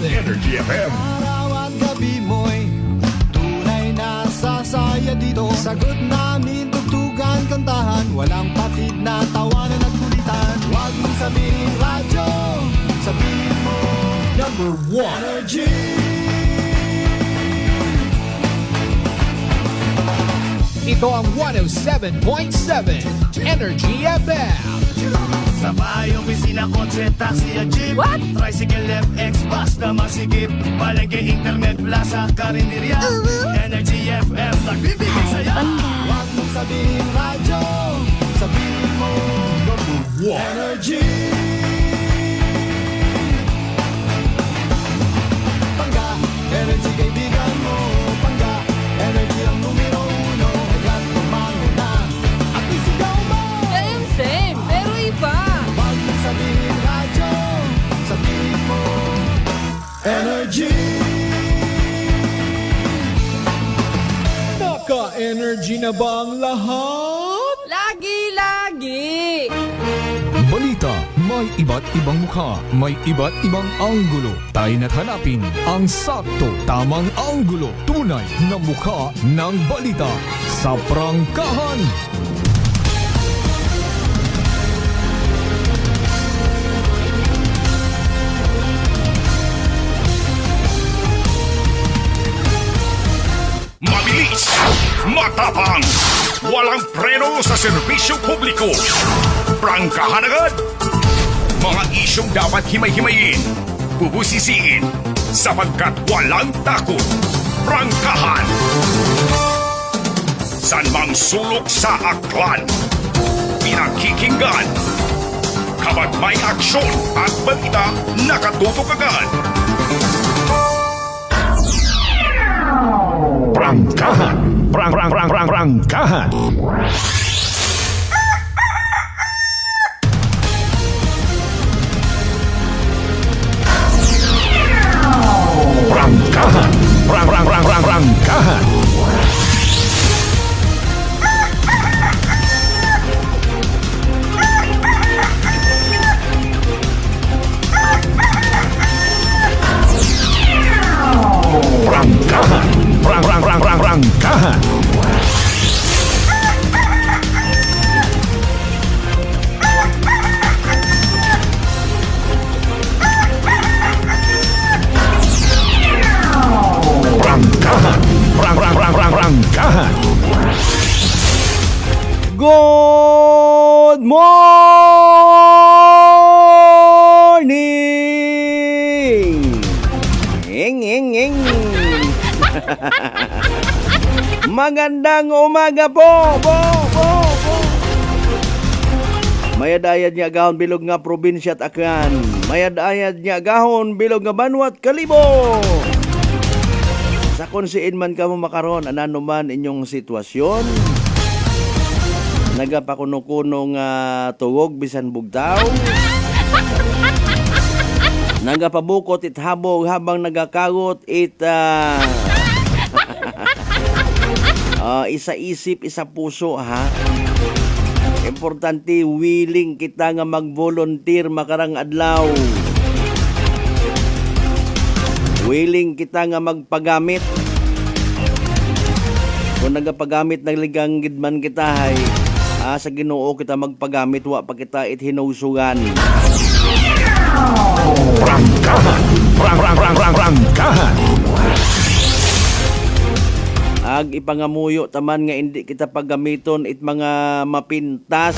Energy FM. Araw at gabi mo'y tunay na sasaya dito. Sagot namin, tugtugan, kantahan, walang patid na tawanan at kulitan. Huwag mong sabihin radyo, sabihin mo number 1 Energy. Ito ang 107.7 Energy FM. Sa bahay, opisina, kotse, taxi at jeep. What? Tricycle, FX, bus na masikip. Palengke, internet, plaza, karinderya. Energy FM, nagbibigay saya. Huwag mong sabihin radyo, sabihin mo number 1 Energy. Pangga, energy kaibigan mo. Pangga, energy ang numero 1. Agad tumango na at isigaw mo. Same, pero iba. Huwag mong sabihin radyo, sabihin mo energy. Naka-energy na ba ang lahat? Lagi-lagi. Balita, may iba't ibang mukha, may iba't ibang anggulo. Tayo na't hanapin ang sakto, tamang anggulo, tunay na mukha ng balita sa prangkahan. Mabilis, matapang, walang preno sa serbisyo publiko. Prangkahan agad. Mga isyong dapat himay-himayin, bubusisiin, sapagkat walang takot. Prangkahan. San mang sulok sa aklan, pinakikinggan. Kapag may aksyon at balita, nakatutok agad. Prangkahan. Prangkahan. Prangkahan. Prangkahan. Prangkahan. Prangkahan. Prangkahan. Good morning! Ing. Magandang umaga po. Mayad-ayad niya gahon bilog nga probinsya at akan. Mayad-ayad niya gahon bilog nga banwat kalibo. Sa konsiin man ka mo makaron, anano man inyong sitwasyon. Nagapakuno-kuno nga tuwog bisan bugtaw. Nagapabukot it habog habang nagakagot it isa isip, isa puso ha. Importante willing kita nga mag-volunteer makarang adlaw. Willing kita nga magpagamit. Kung nagapagamit nagligang gidman kita hay, sa Ginoo kita magpagamit, wa pa kita ithinusugan. Prangkahan. Prangkahan. Ag ipangamuyo taman nga hindi kita paggamiton it mga mapintas,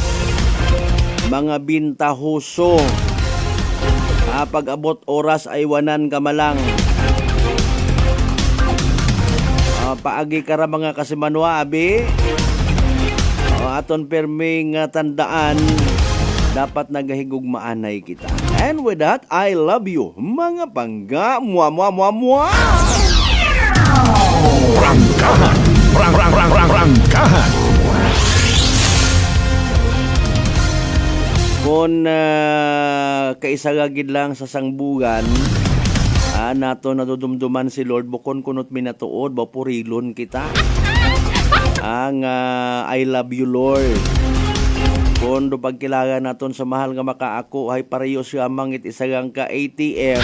mga bintahuso. Pag abot oras ay wanan ka malang. Paagi kara mga kasimanwa abi. Aton perming tandaan, dapat nagahigugmaanay kita. And with that, I love you mga pangga. Mua. Prangkahan. Prangkahan. Kung kaisagagid lang sa sangbugan, nato nadudumduman si Lord bukon kunot minatuod, bapurilon kita. Ang I love you Lord. Kung do pagkilangan naton sa mahal nga makaako, ay pareho siya mangit isagang ka ATM.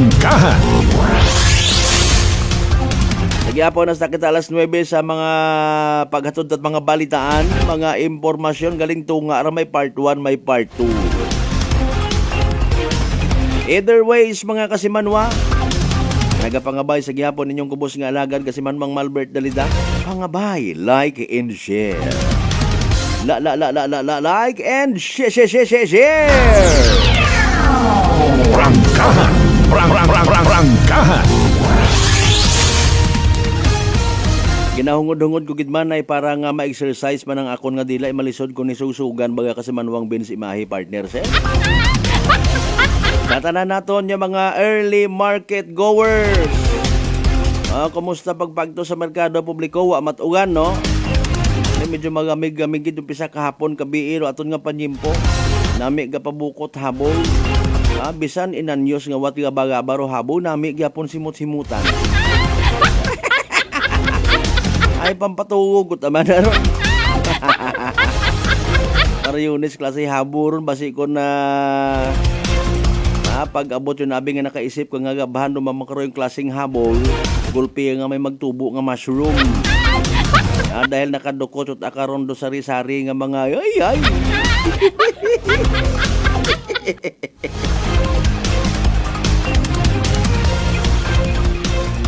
Prangkahan. Nagyapo na sa kita alas 9 sa mga paghatod at mga balitaan, mga impormasyon galing tunga ra may part 1, may part 2. Either ways mga kasimanwa, nagapangabay sa gihapon ninyong kubos nga alagad kasiman Mang Malbert Dalida. Pangabay, like and share. Like and share. Prangkahan. Prangkahan. Ginahungod-hungod ko gidman ay para nga ma-exercise man ang akon nga dila ay malisod ko ni susugan baga kasi manwang Vince Imahe partner sir. Tatanan naton yung mga early market goers. Kumusta pagpagto sa merkado publiko wa matugan no? Medyo magamig-gamig gid umpisa kahapon kabiiro aton nga panyimpo. Nami ga pabukot habol. Bisan inanyos nga wat nga bagabaro habo nami gyapon simut-simutan. Ay pampatugot naman na ron. Parayunis klase haburon basi ko na pag-abot yung nabi nga nakaisip ko nga gabahan dumamakaro yung klaseng habol gulpi nga may magtubo nga mushroom. Dahil nakadukot at akaron do sari-sari nga mga ay.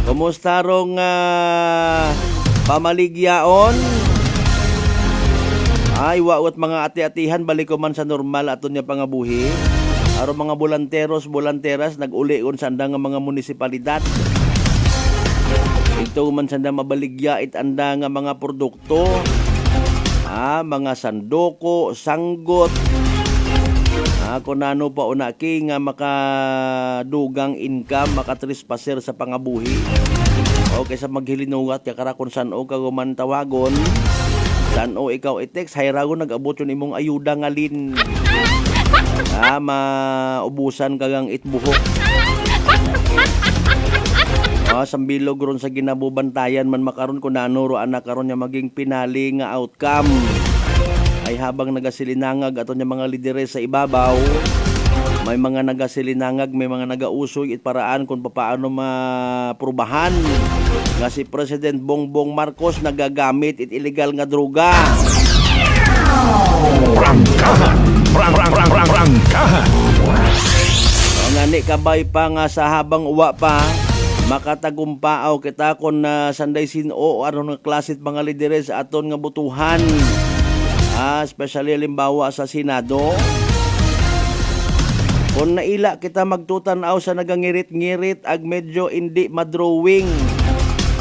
Kumusta rong pamaligyaon? Ay, waot mga ati-atihan, balik ko man sa normal aton niya pangabuhi. Aron mga bolanteras, nag-uli kon sanda nga mga munisipalidad. Ito man sanda mabaligya anda nga mga produkto. Mga sandoko, sanggot. Kung ano pa unaki nga makadugang income, makatrespasser sa pangabuhi. Okay sa maghilinugat ya kara kung saan o kaguman tawagon, saan o ikaw i-text, hayragon nag-abot yun imong ayuda nga lin. Maubusan kagang itbuhok. Sambilog ron sa ginabubantayan man makaron kung nanuro anak karon niya maging pinali nga outcome. Ay habang nagasilinangag aton niya mga lideres sa ibabaw, may mga nagasilinangag, may mga nagausoy it paraan kung paano maprubahan nga si President Bongbong Marcos nagagamit it illegal nga droga. Prangkahan. Prangkahan. Ngani kabay pa nga sa habang uwa pa makatagumpaaw kita kon sanday sino o aron nga klasit mga lideres aton nga butuhan. Especially halimbawa sa Senado. Kung naila kita magtutanaw sa nagangirit-ngirit ag medyo hindi madrawing.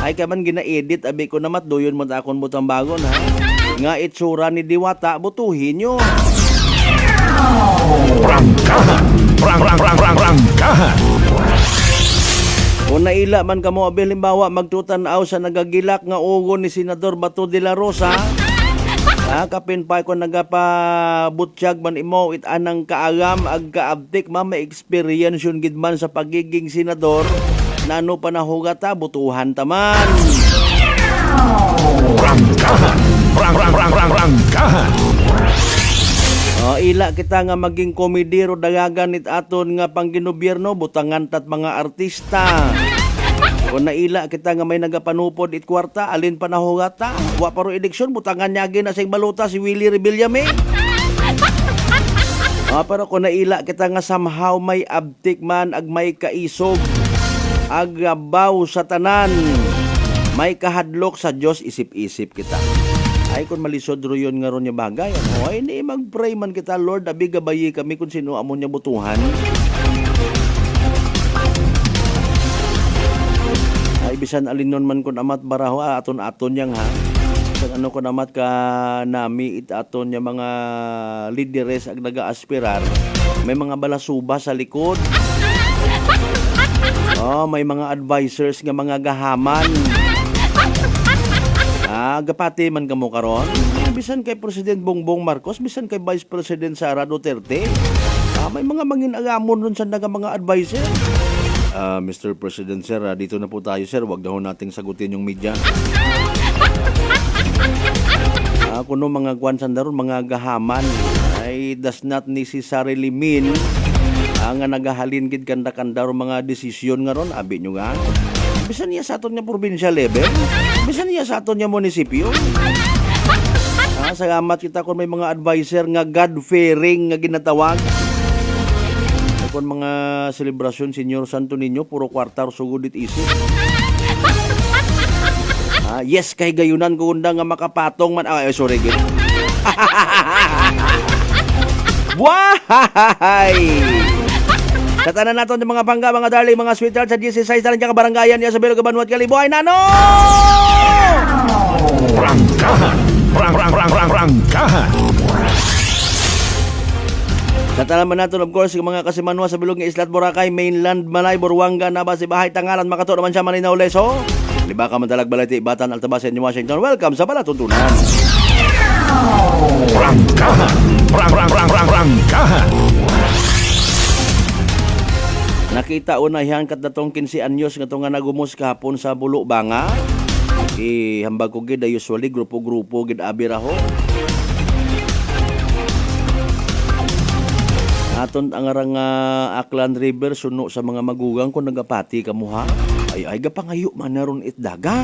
Ay kaman gina-edit abi ko namat doyon mo ta akon butang bagon ha. Nga itsura ni Diwata butuhin nyo. Prangkahan. Prangkahan. Kung naila man kamo abi halimbawa magtutanaw sa nagagilak nga ugon ni Senador Bato de la Rosa. Kapinpay ko nagapabutsyag man imo it anang kaagam ag kaabtik may experience yun gidman sa pagiging senador nano panahugata butuhan taman. Prangkahan. Prangkahan. Ila kita nga maging komediro dagagan it aton nga pangginobierno butangan tat mga artista. Kung naila kita nga may nagapanupod it kwarta, alin pa nahugata. Wa paro eleksyon, butangan niya na sa baluta si Willie Rebillame. Pero kung naila kita nga somehow may abtik man ag may kaisog, agabaw sa tanan, may kahadlok sa Diyos, isip-isip kita. Ay kung malisod ro yun nga ron niya bagay. Ay ni mag-pray man kita, Lord, abi gabayi kami kung sino amon niya butuhan. Ay bisan alinon man kun amat baraho aton yang ha. Bisan ano kun amat ka nami it aton yang mga lideres ag naga-aspirar. May mga balasuba sa likod. May mga advisors nga mga gahaman. Gapati man kamo karon. Bisan kay President Bongbong Marcos, bisan kay Vice President Sara Duterte. May mga mangin-agamon ron sa mga advisor. Mr. President sir, dito na po tayo sir, wag daw nating sagutin yung media. Kuno mga kwansan daron mga gahaman ay does not necessarily mean Nga nagahalin gid kanda-kanda ro mga desisyon nga ron, abi nyo nga. Bisan niya sa aton nga provincial level, bisan niya sa aton nga munisipyo. Salamat kita kung may mga advisor nga God-fearing nga ginatawag. Kung mga selebrasyon Senyor Santo Niño, puro kwartar sugod it isip. Yes, kay gayunan ko unda nga makapatong man. Sorry, gid. Buhay! Katanan nato ng mga bangga, mga darling, mga sweetheart sa 16 sa nandiyan kabarangayan niya sa Bilog Kabanwat Kalibuhay. Nano! Prangkahan. Prangkahan. Katanan nato of course yung mga kasimanwa sa Bilog ng Islat Boracay, Mainland, Malay, Buruanga, Nabas, Bahay, Tangalan, Makato naman siya Maninaw, Leso. Liba ka Mantalag, Balati, Batan, Altabasan, New Washington. Welcome sa Balatuntunan. Prangkahan. Prangkahan. Nakita unahan kat datong 15 anyos nga nga nagumos kahapon sa Bulo Banga. Hambag ko gid usually grupo-grupo gid abiraho. Aton ang arang Aklan River suno sa mga magugang kung nagapati kamuha. Ay gapangayo man naron itdaga.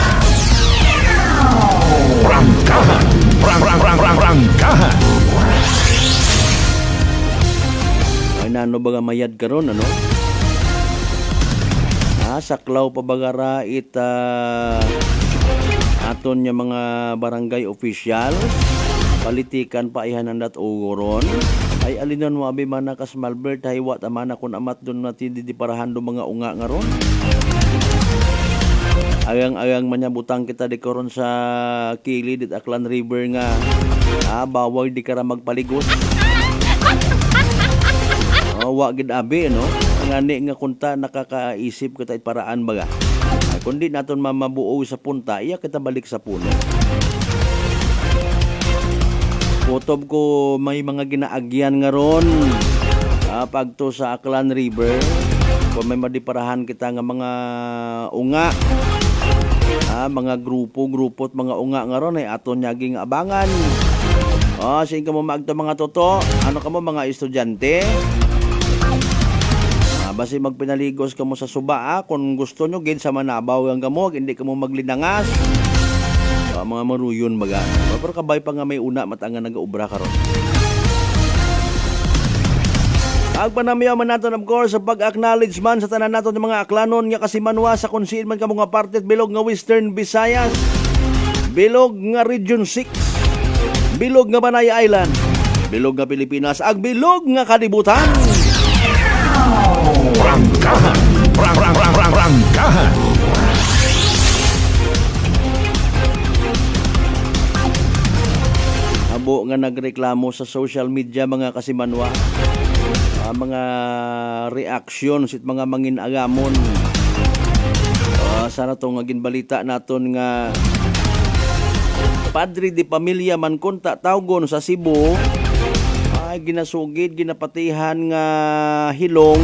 Prangkahan. Prangkahan. Ay nano baga mayad karon ano? Saklaw pabagara aton nya mga barangay official politikan pa ihanan ugoron ay alinon mo abi man kas Malbert haywat amana kun amat don natin di parahan do mga unga ngaron agang man butang kita di karon sa kilid at Aklan River nga bawal di kara magpaligos wa gid abi no ngani nga kunta nakakaisip kita paraan baga. Kundi naton mamabuo sa punta, iya kita balik sa puno. Kutob ko may mga ginaagyan nga ron. Pagto sa Aklan River, kung may madiparahan kita nga mga unga, mga grupo at mga unga nga ron ay aton nyaging abangan. Saan ka mo maagto mga toto? Ano ka mo mga estudyante? Basi magpinaligos ka mo sa suba kung gusto nyo gid sa manabaw ang gamog hindi ka mo maglinangas mga maruyon baga pero kabay pa nga may una matanga nagaubra karon agpanamiyaw man naton of course sa pag-acknowledge man sa tanan naton ng mga aklanon nga kasimanwa sa konsiin man ka mga parte bilog nga Western Visayas bilog nga Region 6 bilog nga Banay Island bilog nga Pilipinas ag bilog nga kalibutan. Prangkahan. Prangkahan. Abo nga nagreklamo sa social media mga kasimanwa. Mga reaction sit mga mangin-agamon. Sana to nga ginbalita naton nga padre de pamilya man kunta tawgon sa Cebu. Ginasugid, ginapatihan nga hilong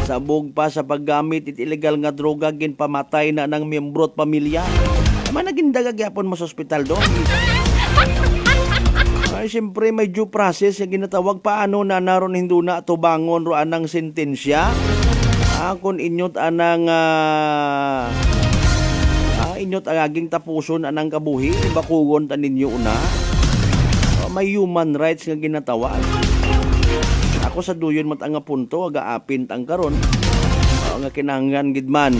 sabog pa sa paggamit it illegal nga droga ginpamatay na ng miyembro at pamilya. Naman naging dagagyapon mo sa ospital doon. Siyempre may due process yung ginatawag paano na naron hinduna tubangon roan ng sentensya. Kung inyot anang inyot aging tapuson anang kabuhi bakugon tanin ninyo una. May human rights nga ginatawag. Ako sa duyon mat nga punto agaapin tang karon nga kinahanglan gid man.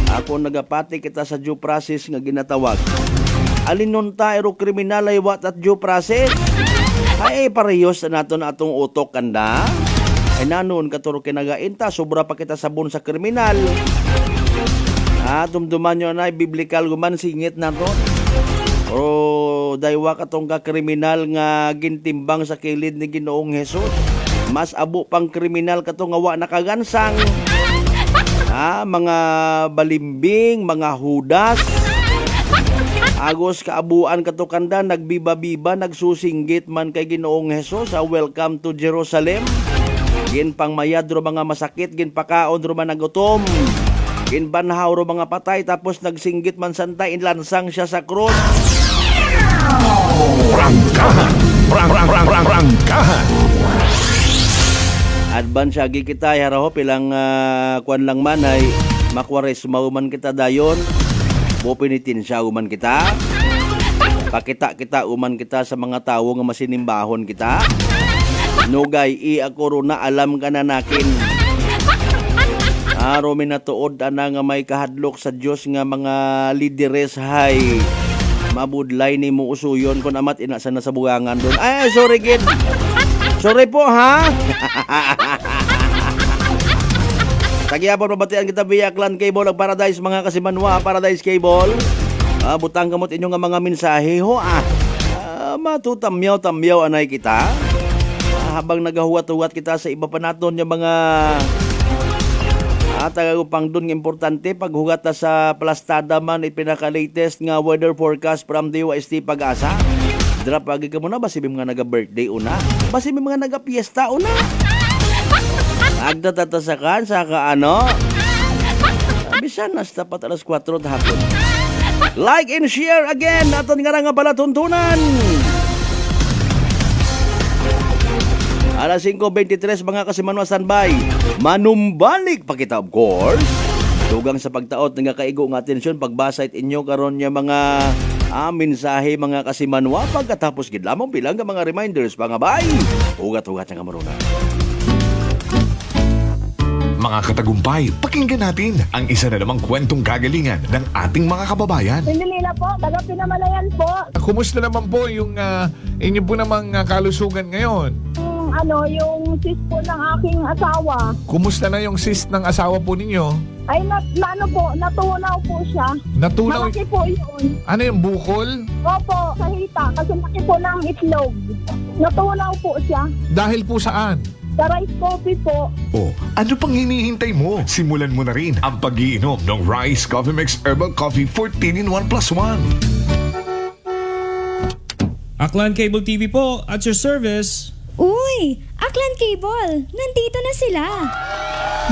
Ako nagapati kita sa due process nga ginatawag. Alinon ta ero kriminal ay wat at due process. Ay parehos na naton atong utok kanda. Ay nanon katuro kinagainta sobra pa kita sabon sa kriminal. Dumduman nyo na biblical guman singit naton. O daywa katong kriminal nga gintimbang sa kilid ni Ginoong Hesus. Mas abo pang kriminal katong nga wa nakagansang. Mga balimbing, mga hudas. Agos kaabuan katukanda nagbiba-biba nagsusinggit man kay Ginoong Hesus sa Welcome to Jerusalem. Gin pangmayad ro mga masakit, gin pakaon ro man nagutom. Gin banhaw ro mga patay tapos nagsinggit man santay inlansang siya sa krus. Prangkahan. Prangkahan. Advance agi kita haraho pilang kuan lang man ay makwares mauman kita dayon. Bopinitin siya uman kita. Pakita kita uman kita sa mga tao nga masinimbahon kita. Nugay ako ro na alam ka na nakin. Aro minatuod ana nga may kahadlok sa Dios nga mga lideres hay. Mabudlay ni mo usuyon kun amat ina sa nasabugangan doon. Ay, sorry kid. Sorry po ha. Tagyapon mabatian kita via Clan Cable of Paradise mga kasimanwa, Paradise Cable. Butang kamot inyo nga mga mensahe ho matutamyaw-tamyaw anay kita. Habang nagahuwat-huwat kita sa iba pa naton yung mga tagagupang dun nga importante paghugat ta sa plastada man ipinaka-latest nga weather forecast from DOST Pag-asa. Drop agi ka muna basi mga naga-birthday una. Basi mga naga-fiesta una. Agda tatasakan sa kaano. Bisan nas tapat alas 4 hapon. Like and share again aton nga nga palatuntunan. Alas 5:23 mga kasimanwa standby. Manumbalik pa kita of course. Dugang sa pagtaot nga kaigo nga atensyon pagbasa inyo karon nya mga mensahe mga kasimanwa pagkatapos gid lamang bilang ka mga reminders pangabay. Ugat-ugat nga maruna. Mga katagumpay, pakinggan natin ang isa na namang kwentong kagalingan ng ating mga kababayan. Pindilina po, taga Pinamalayan po. Kumusta naman po yung inyo po namang kalusugan ngayon? Yung sis po ng aking asawa. Kumusta na yung cyst ng asawa po ninyo? Ay, natunaw po siya. Natunaw? Malaki po yun. Ano yung bukol? Opo, sa hita, kasi laki po ng itlog. Natunaw po siya. Dahil po saan? Sa rice coffee po. Oh, ano pang hinihintay mo? Simulan mo na rin ang pag-iinom ng Rice Coffee Mix Herbal Coffee 14 in 1 plus 1. Aklan Cable TV po, at your service. Uy! Aklan Cable! Nandito na sila!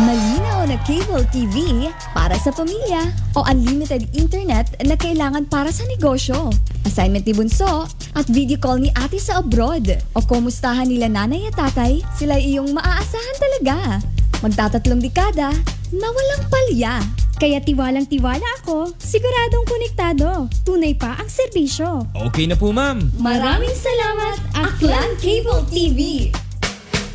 Malinaw na cable TV para sa pamilya o unlimited internet na kailangan para sa negosyo. Assignment ni Bunso at video call ni ate sa abroad. O kumustahan nila nanay at tatay, sila iyong maaasahan talaga. Magtatatlong dekada na walang palya. Kaya tiwalang-tiwala ako, siguradong konektado. Tunay pa ang serbisyo. Okay na po ma'am. Maraming salamat, Aklan Cable TV!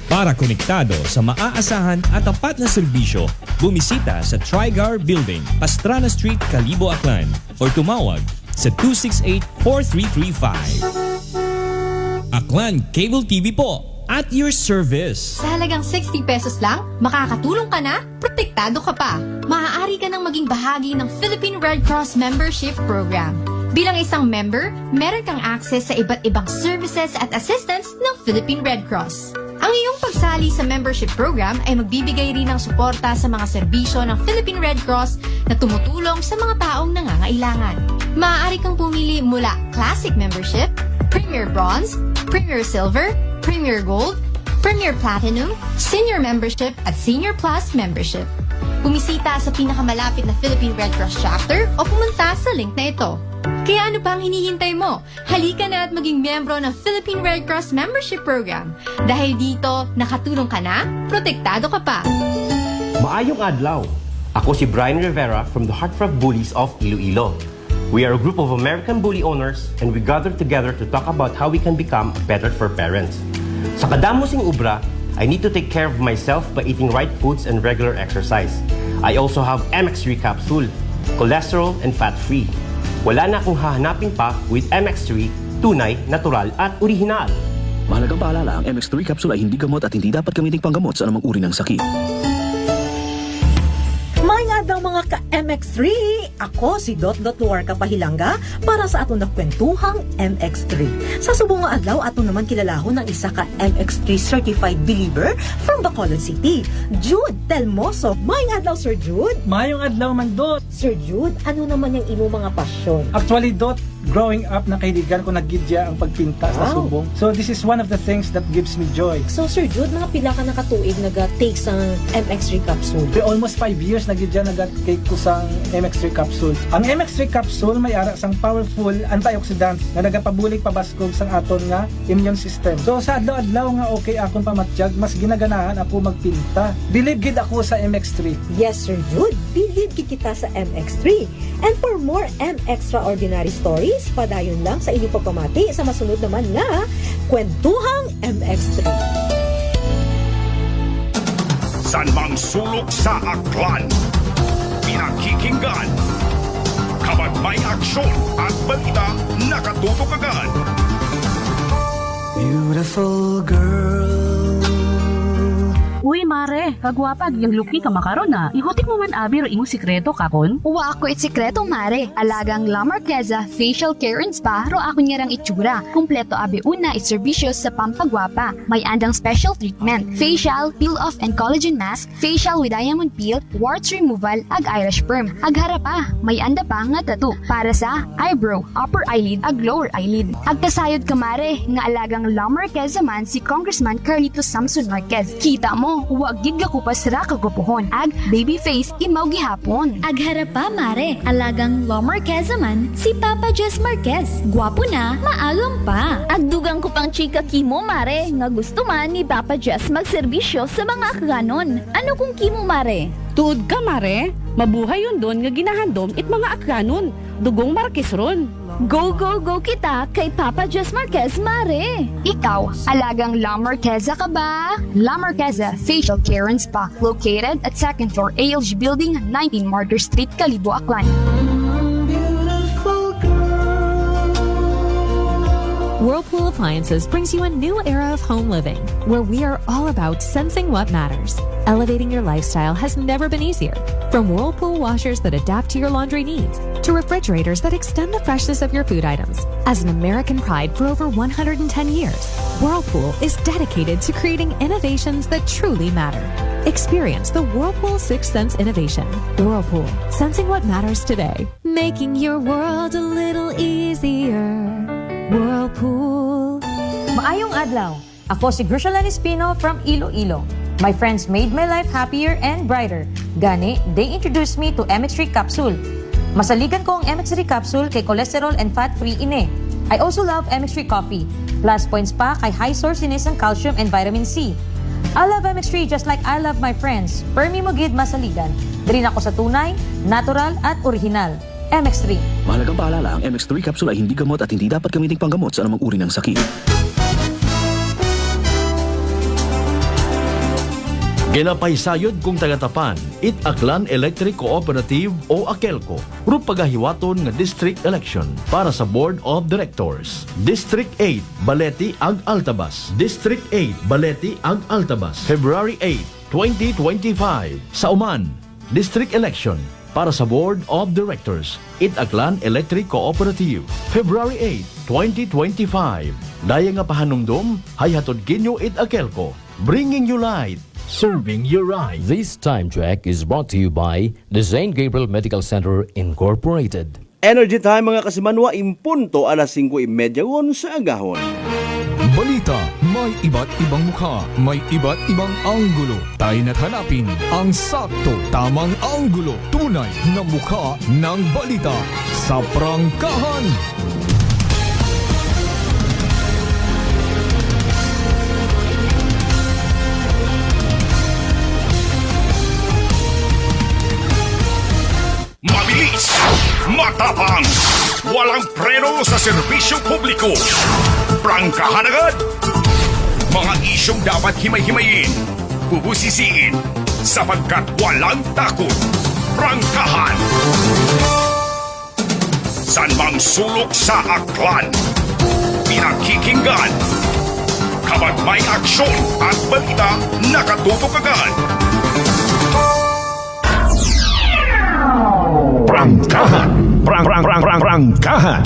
Para konektado sa maaasahan at tapat na serbisyo, bumisita sa Trigar Building, Pastrana Street, Kalibo, Aklan or tumawag sa 268-4335. Aklan Cable TV po, at your service. Sa halagang 60 pesos lang, makakatulong ka na, protektado ka pa. Maaari ka nang maging bahagi ng Philippine Red Cross Membership Program. Bilang isang member, meron kang access sa iba't ibang services at assistance ng Philippine Red Cross. Ang iyong pagsali sa membership program ay magbibigay rin ng suporta sa mga serbisyo ng Philippine Red Cross na tumutulong sa mga taong nangangailangan. Maaari kang pumili mula Classic Membership, Premier Bronze, Premier Silver, Premier Gold, Premier Platinum, Senior Membership at Senior Plus Membership. Bumisita sa pinakamalapit na Philippine Red Cross Chapter o pumunta sa link na ito. Kaya ano pang hinihintay mo? Halika na at maging miyembro ng Philippine Red Cross Membership Program. Dahil dito, nakatulong ka na, protektado ka pa. Maayong adlaw! Ako si Brian Rivera from the Heartfront Bullies of Iloilo. We are a group of American bully owners and we gather together to talk about how we can become better for parents. Sa kadamosing ubra, I need to take care of myself by eating right foods and regular exercise. I also have MX3 capsule, cholesterol and fat-free. Wala na akong hahanapin pa with MX3, tunay, natural at original. Mahalagang paalala, ang MX3 capsule ay hindi gamot at hindi dapat gamiting panggamot sa anumang uri ng sakit. Mga daw mga ka-MX3, ako si Dot Luarca Pahilanga para sa atong nakwentuhang MX3. Sa subong nga adlaw, ato naman kilalahon ng isa ka MX3 certified believer from Bacolod City, Jude Telmoso. Mayong adlaw, Sir Jude. Mayong adlaw man, Dot. Sir Jude, ano naman yung imo mga pasyon? Actually, Dot, growing up na kaibigan ko nagidya ang pagpinta sa subong. So this is one of the things that gives me joy. So Sir Jude, mga pila ka nakatuig naga-take sa MX3 capsule? Almost 5 years nagidya naga-take ko sa MX3 capsule. Ang MX3 capsule may ara sang powerful antioxidant na nagapabulig pabaskog sang aton nga immune system. So sa adlaw-adlaw nga okay akong pamatyag, mas ginaganahan ako magpinta. Believe gid ako sa MX3. Yes, Sir Jude, believe kita sa MX3. And for more Extraordinary stories, padayon lang sa inyong pagpamati sa masunod naman nga Kwentuhang MX3. San mang sulok sa aklan, pinakikinggan, kapag may aksyon at balita, nakatutok agad. Beautiful girl. Uy, mare, kagwapag yung luki ka makaron na. Ihutik mo man abi ro imong sikreto kakon. Uwa ako sikreto, mare. Alagang La Marqueza Facial Care and Spa ro ako niyarang itsura. Kumpleto abi una iserbisyo sa pampagwapa. May andang special treatment, facial, peel-off and collagen mask, facial with diamond peel, warts removal, ag eyelash perm. Ag harapa, may anda pa nga tattoo para sa eyebrow, upper eyelid, ag lower eyelid. Ag kasayod ka, mare, nga alagang La Marqueza man si Congressman Carlito Samson Marquez. Kita mo, huwag gid ka kupas ra kagupuhon. Ag baby face imaw gihapon. Ag harapa, mare, alagang La Marqueza man si Papa Jess Marquez. Gwapo na, maagam pa. Ag dugang ko pang chika kimo, mare, nga gusto man ni Papa Jess magserbisyo sa mga akganon. Ano kung kimo, mare? Tuod ka, mare. Mabuhay yun doon nga ginahandom it mga akganon. Dugong Marquez ron. Go, go, go kita kay Papa Jess Marquez, mare. Ikaw, alagang La Marqueza ka ba? La Marqueza Facial Care and Spa, located at 2nd floor ALG Building, 19 Martyr Street, Kalibo, Aklan. Whirlpool Appliances brings you a new era of home living, where we are all about sensing what matters. Elevating your lifestyle has never been easier. From Whirlpool washers that adapt to your laundry needs, to refrigerators that extend the freshness of your food items. As an American pride for over 110 years, Whirlpool is dedicated to creating innovations that truly matter. Experience the Whirlpool Sixth Sense innovation. Whirlpool, sensing what matters today. Making your world a little easier. Whirlpool. Maayong adlaw. Ako si Grushalan Espino from Iloilo. My friends made my life happier and brighter. Gani, they introduced me to MX3 capsule. Masaligan ko ang MX3 capsule kay cholesterol and fat-free ine. I also love MX3 coffee. Plus points pa kay high source inis ng calcium and vitamin C. I love MX3 just like I love my friends. Permi mo gid masaligan. Diri na ako sa tunay, natural at original. MX3. Mahalagang paalala, ang MX3 capsule ay hindi gamot at hindi dapat gamiting panggamot sa anumang uri ng sakit. Ginapaysayod kung tagatapan, it Aklan Electric Cooperative o AKELCO, grup pagahiwaton nga district election para sa Board of Directors. District 8, Baleti ag Altabas. District 8, Baleti ag Altabas. February 8, 2025. Sa Uman, District Election para sa Board of Directors, it Aklan Electric Cooperative. February 8, 2025. Daya nga pahanumdum, hay hatod kinyo it AKELCO. Bringing you light, serving your right. This time check is brought to you by the St. Gabriel Medical Center Incorporated. Energy time mga kasimanwa, impunto alas 5:30 sa agahon. Balita, may iba't ibang mukha, may iba't ibang anggulo. Tayo na't hanapin ang sakto, tamang anggulo, tunay na mukha ng balita sa prangkahan. Mabilis, matapang, walang preno sa serbisyo publiko. Prangkahan agad. Mga isyong dapat himay-himayin, bubusisiin, sapagkat walang takot. Prangkahan. San mang sulok sa aklan, pinakikinggan. Kapag may aksyon at balita, nakatutok agad. Prangkahan. Prangkahan.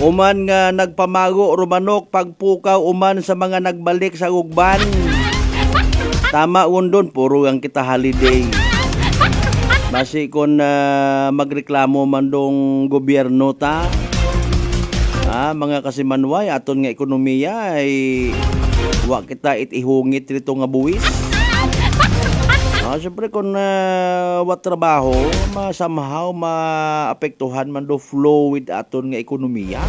Uman nga nagpamago rumanok pagpukaw uman sa mga nagbalik sa ugban. Tama undon puro ang kita holiday. Basi kon magreklamo man dong gobyerno ta. Mga kasimanway aton nga ekonomiya ay wa kita itihungit rito nga buwis. Siyempre kung wat trabaho, somehow maapektuhan man do flow with aton nga ekonomiya.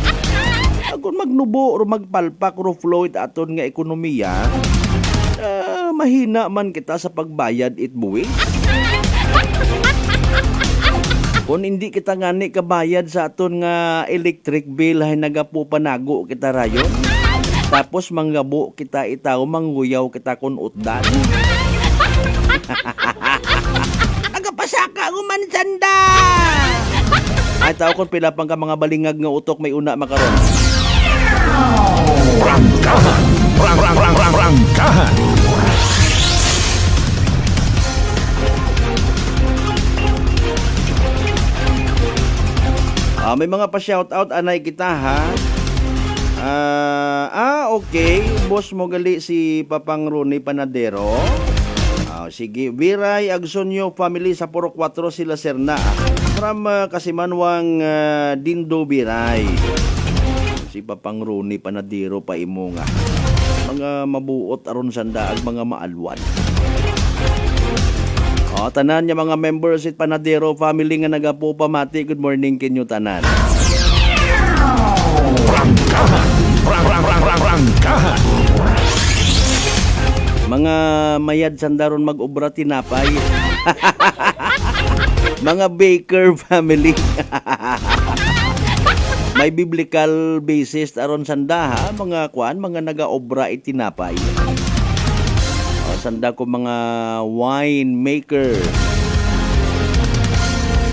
Kung magnubo o magpalpak o flow with aton nga ekonomiya, mahina man kita sa pagbayad it buwis. Kung hindi kita ngani kabayad sa aton nga electric bill ay nagapo panago kita rayon. Tapos manggabo kita itaw mangguyaw kita kun utdan. Agapasaka gumansanda. Ay tao kon pila pang ka mga balingag nga utok may una makaron. Rangkahan. Rangkahan. May mga pa-shoutout anay kita ha. Okay. Boss mo gali si Papang Rooney Panadero. Sige. Viray Agsonyo family sa Puro 4 sila Serna. From Kasimanwang Dindo Viray. Si Papang Rooney Panadero pa imo nga. Mga mabuot aron sanda ag mga maalwan. Tanan niya mga members it Panadero family nga nagapo pamati. Good morning kinyo tanan. Rangkahan. Rangkahan. Mga mayad sandaron mag-obra tinapay. Mga baker family. May biblical basis aron sanda ha. Mga kuan, mga naga-obra itinapay. Sanda ko mga wine maker.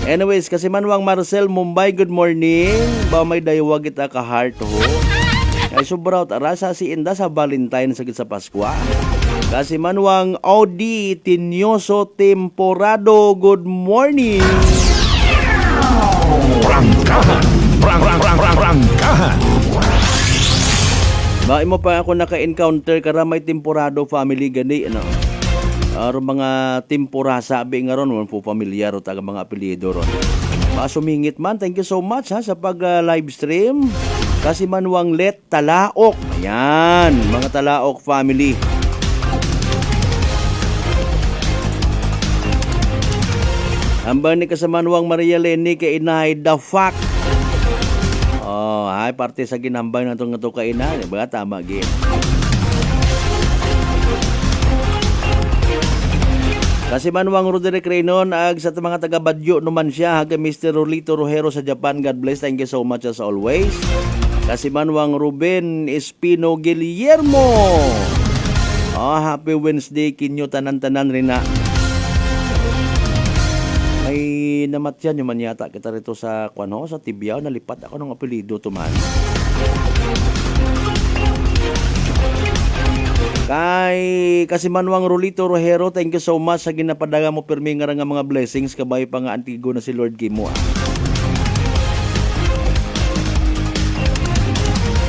Anyways, kasi Manwang Marcel Mumbai, good morning. Ba may daywag kita ka heart ho. Kay sobraw arasa si Inda sa Valentine sa Pasko. Kasi Manwang Audi Tinyoso Temporado, good morning. Rangkahan. Rangkahan. Ba imo pa ako naka-encounter kara may temporado family gani ano. Mga temporasa sabi nga ron po familiar o taga mga apelyido ron. Sumingit man, thank you so much ha sa pag live stream. Kasi Manwang Let Talaok. Ayan, mga Talaok family. Hambang ni kasamanwang Maria Lenny kay Inay the fuck. Ay parte sa ginambay na itong kainan. Diba? Tama, gin. Kasi Manwang Roderick Reynon ag sa mga taga-Badyo naman siya haga Mr. Rolito Rojero sa Japan. God bless. Thank you so much as always. Kasi Manwang Ruben Espino Guillermo. Happy Wednesday kinyo tanan-tanan rin na. Ay namatyan yung man yata kita rito sa Kwano, sa Tibiao, nalipat ako ng apelido tuman. Kasi Manwang Rolito Rojero, thank you so much sa ginapadaga mo pirmi nga mga blessings kabay pa nga antigo na si Lord Gimo.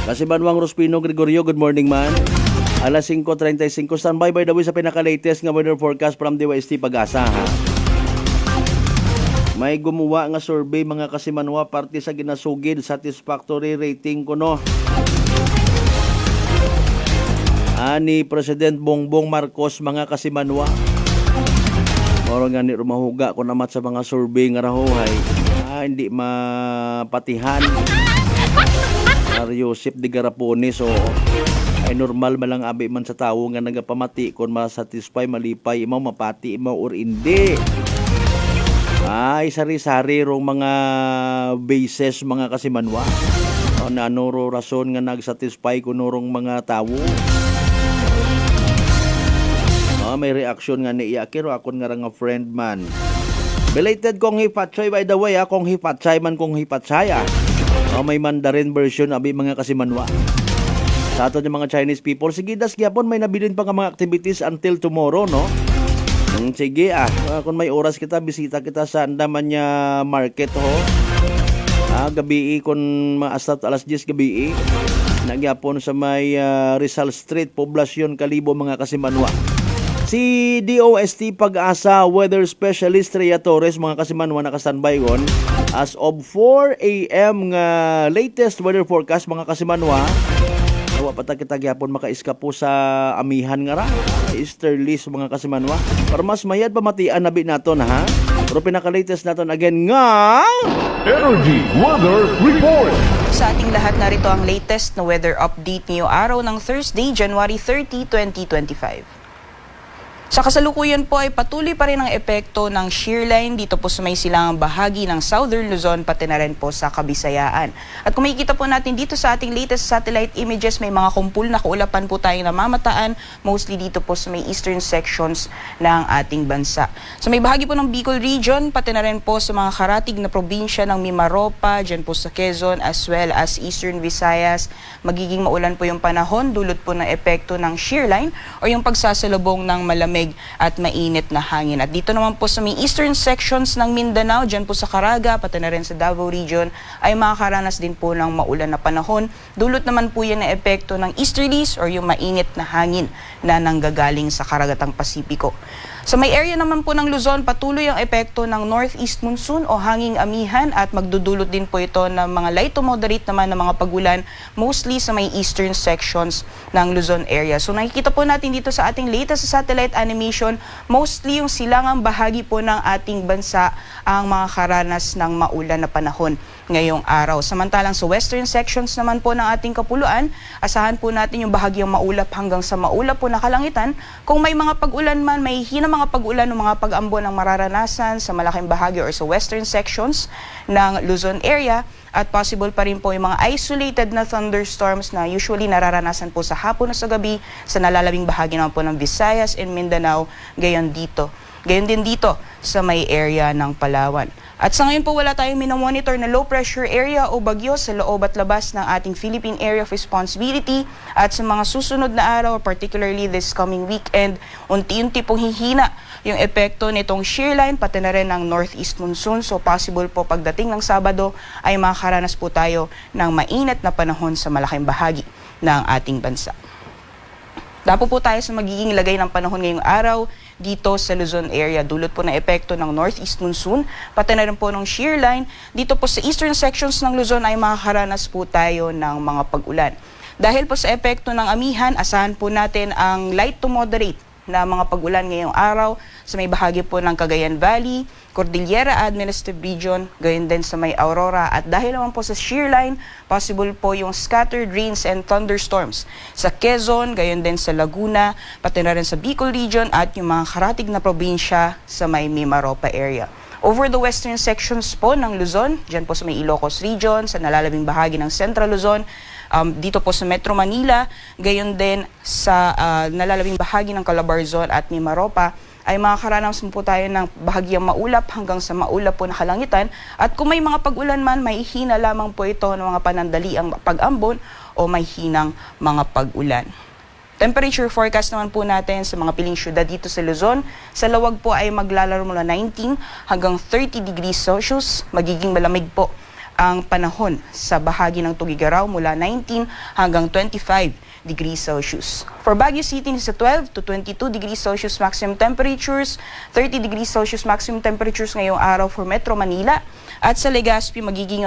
Kasi Manwang Rospino Gregorio, good morning man. Alas 5:35 standby by the way sa pinaka-latest nga weather forecast from DYST Pag-asa ha. May gumawa nga survey mga kasimanwa parte sa ginasugid satisfactory rating ko no. Ni President Bongbong Marcos mga kasimanwa. Moro nga ni rumahuga ko namat sa mga survey nga rahohay. Hindi mapatihan. Joseph de Garapone so ay normal malang abi man sa tawo nga nagapamati kung masatisfy malipay imaw mapati imaw or hindi. Ay sari-sari rong mga bases mga kasimanwa. Nanoro rason nga nagsatisfy kuno rong mga tawo. May reaction nga ni Iakiro akon nga nga friend man. Belated kong hipatsay by the way kong hipatsay man kong hipatsay may Mandarin version abi mga kasimanwa. Sa ato yung mga Chinese people, sige das gyapon may nabilin pa nga mga activities until tomorrow no. Sige kung may oras kita bisita kita sa Andaman niya market ho. Gabi kon maasat alas 10 gabi nagyapon sa may Rizal Street, Poblacion, Kalibo mga kasimanwa. Si DOST Pag-asa Weather Specialist Rhea Torres mga kasimanwa naka-standby gon as of 4 a.m. nga latest weather forecast mga kasimanwa. Nawa kita gyapon makaiska po sa amihan nga ra easterlies mga kasimanwa. Para mas mayad pamatian nabi naton ha. Pero pinaka-latest naton again nga Energy Weather Report. Sa ating lahat, narito ang latest na weather update ngayong araw ng Thursday, January 30, 2025. Sa kasalukuyan po ay patuloy pa rin ang epekto ng shear line dito po sa may silangang bahagi ng Southern Luzon pati na rin po sa Kabisayaan. At kung makikita po natin dito sa ating latest satellite images, may mga kumpul na kaulapan po tayong namamataan, mostly dito po sa may eastern sections ng ating bansa. Sa may bahagi po ng Bicol region, pati na rin po sa mga karatig na probinsya ng Mimaropa, dyan po sa Quezon as well as Eastern Visayas, magiging maulan po yung panahon dulot po ng epekto ng shear line o yung pagsasalubong ng malamig at mainit na hangin. At dito naman po sa may eastern sections ng Mindanao, dyan po sa Caraga, pati na rin sa Davao region, ay makakaranas din po ng maulan na panahon. Dulot naman po yan na epekto ng easterlies or yung mainit na hangin na nanggagaling sa Karagatang Pasipiko. Sa may area naman po ng Luzon, patuloy ang epekto ng northeast monsoon o hanging amihan at magdudulot din po ito ng mga light to moderate naman ng mga pagulan, mostly sa may eastern sections ng Luzon area. So nakikita po natin dito sa ating latest satellite animation, mostly yung silangang bahagi po ng ating bansa ang mga karanas ng maulan na panahon ngayong araw. Samantalang sa western sections naman po ng ating kapuluan, asahan po natin yung bahagyang maulap hanggang sa maulap po na kalangitan. Kung may mga pag-ulan man, may hina mga pag-ulan o mga pag-ambon ang mararanasan sa malaking bahagi or sa western sections ng Luzon area at possible pa rin po yung mga isolated na thunderstorms na usually nararanasan po sa hapon o sa gabi sa nalalabing bahagi naman po ng Visayas and Mindanao, gayon din dito sa may area ng Palawan. At sa ngayon po wala tayong minomonitor na low pressure area o bagyo sa loob at labas ng ating Philippine Area of Responsibility at sa mga susunod na araw, particularly this coming weekend, unti-unti pong hihina yung epekto nitong shear line pati na rin ng northeast monsoon. So possible po pagdating ng Sabado ay makakaranas po tayo ng mainit na panahon sa malaking bahagi ng ating bansa. Dapo po tayo sa magiging lagay ng panahon ngayong araw dito sa Luzon area. Dulot po na epekto ng northeast monsoon, pati na rin po ng shear line. Dito po sa eastern sections ng Luzon ay makakaranas po tayo ng mga pag-ulan. Dahil po sa epekto ng amihan, asahan po natin ang light to moderate na mga pag-ulan ngayong araw sa may bahagi po ng Cagayan Valley, Cordillera Administrative Region, gayon din sa may Aurora. At dahil naman po sa shear line, possible po yung scattered rains and thunderstorms sa Quezon, gayon din sa Laguna, pati na rin sa Bicol Region at yung mga karatig na probinsya sa may Mimaropa area. Over the western sections po ng Luzon, dyan po sa may Ilocos Region, sa nalalabing bahagi ng Central Luzon, dito po sa Metro Manila, gayon din sa nalalabing bahagi ng Calabarzon at Mimaropa, ay makakaranas po tayo ng bahagyang maulap hanggang sa maulap po na kalangitan. At kung may mga pag-ulan man, may hina lamang po ito ng mga panandaliang pag-ambon o may hinang mga pag-ulan. Temperature forecast naman po natin sa mga piling syudad dito sa Luzon. Sa lawag po ay maglalaro mula 19 hanggang 30 degrees Celsius. Magiging malamig po ang panahon sa bahagi ng Tugigaraw mula 19 hanggang 25 degrees Celsius. For Baguio City, sa 12 to 22 degrees Celsius maximum temperatures, 30 degrees Celsius maximum temperatures ngayong araw for Metro Manila. At sa Legazpi, magiging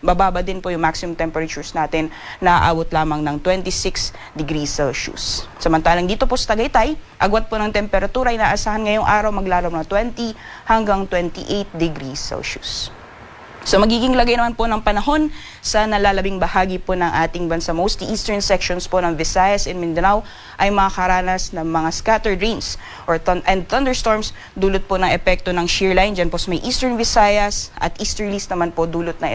mababa din po yung maximum temperatures natin na aabot lamang ng 26 degrees Celsius. Samantalang dito po sa Tagaytay, agwat po ng temperatura ay naasahan ngayong araw maglalaro ng 20 hanggang 28 degrees Celsius. So magiging lagay naman po ng panahon sa nalalabing bahagi po ng ating bansa. Mostly eastern sections po ng Visayas and Mindanao ay makakaranas ng mga scattered rains and thunderstorms dulot po ng epekto ng shear line. Diyan po sa may eastern Visayas at easterlies naman po dulot na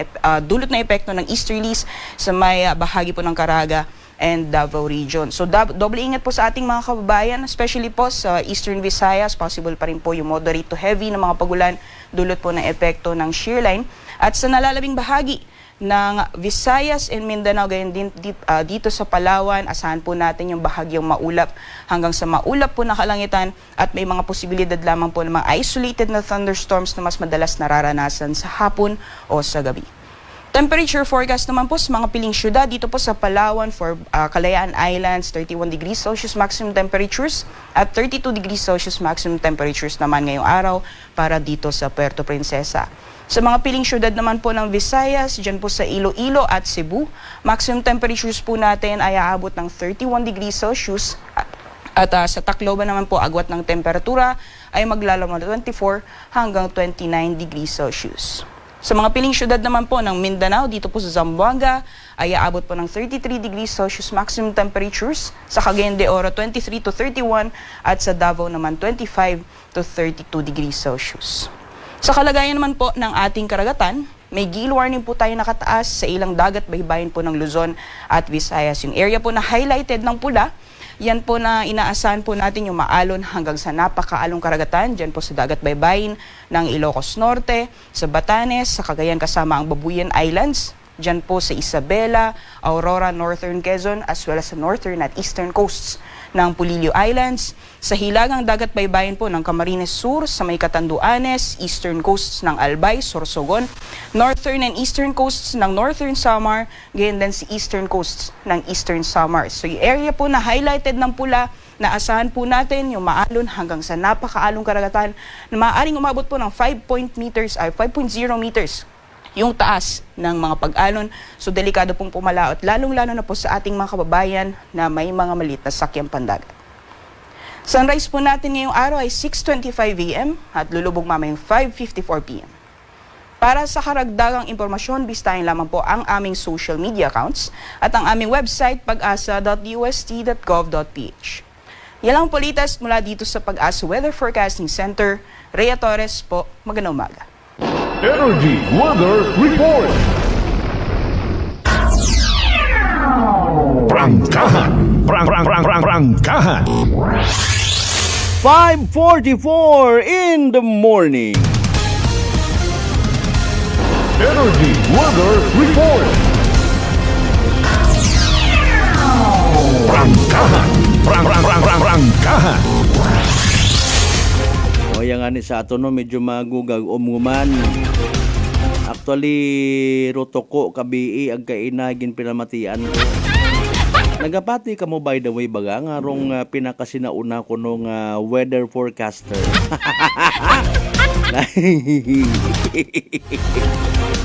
epekto ng easterlies sa may bahagi po ng Caraga and Davao region. So doble ingat po sa ating mga kababayan, especially po sa eastern Visayas. Possible pa rin po yung moderate to heavy na mga pagulan dulot po ng epekto ng shear line. At sa nalalabing bahagi ng Visayas and Mindanao, gayon din dito sa Palawan, asahan po natin yung bahagyang maulap hanggang sa maulap po na kalangitan at may mga posibilidad lamang po ng mga isolated na thunderstorms na mas madalas nararanasan sa hapon o sa gabi. Temperature forecast naman po sa mga piling syudad dito po sa Palawan for Kalayaan Islands, 31 degrees Celsius maximum temperatures at 32 degrees Celsius maximum temperatures naman ngayong araw para dito sa Puerto Princesa. Sa mga piling syudad naman po ng Visayas, dyan po sa Iloilo at Cebu, maximum temperatures po natin ay aabot ng 31 degrees Celsius at sa Tacloban naman po agwat ng temperatura ay maglalaman ng 24 hanggang 29 degrees Celsius. Sa mga piling syudad naman po ng Mindanao, dito po sa Zamboanga, ay aabot po ng 33 degrees Celsius maximum temperatures. Sa Cagayan de Oro, 23 to 31 at sa Davao naman 25 to 32 degrees Celsius. Sa kalagayan naman po ng ating karagatan, may gale warning po tayo nakataas sa ilang dagat baybayin po ng Luzon at Visayas. Yung area po na highlighted ng pula, yan po na inaasahan po natin yung maalon hanggang sa napakaalong karagatan, dyan po sa dagat baybayin ng Ilocos Norte, sa Batanes, sa Cagayan kasama ang Babuyan Islands, dyan po sa Isabela, Aurora, Northern Quezon, as well as sa northern at eastern coasts ng Pulilio Islands, sa hilagang dagat baybayin po ng Camarines Sur, sa may Catanduanes, eastern coasts ng Albay, Sorsogon, northern and eastern coasts ng Northern Samar, gayon din sa eastern coasts ng Eastern Samar. So yung area po na highlighted ng pula, na asahan po natin yung maalon hanggang sa napakaalong karagatan na maaaring umabot po ng 5.0 meters yung taas ng mga pag-alon. So delikado pong pumalaot, lalong-lalo na po sa ating mga kababayan na may mga maliit na sakyang pandagat. Sunrise po natin ngayong araw ay 6:25 a.m. at lulubog mamayang 5:54 p.m. Para sa karagdagang impormasyon, bisitahin lamang po ang aming social media accounts at ang aming website pag-asa.dust.gov.ph. Yan lang po latest mula dito sa Pag-asa Weather Forecasting Center. Rhea Torres po, magandang umaga. Energy Weather Report. Prangkahan. Prangkahan. 5:44 in the morning. Energy Weather Report. Prangkahan. Prangkahan. O yan nga ni sa ato no, medyo magugag umuman. Actually, rotoko kabii ang kainagin pinamatian ko. Nagapati ka mo by the way baga nga rong pinakasinauna ko nung weather forecaster.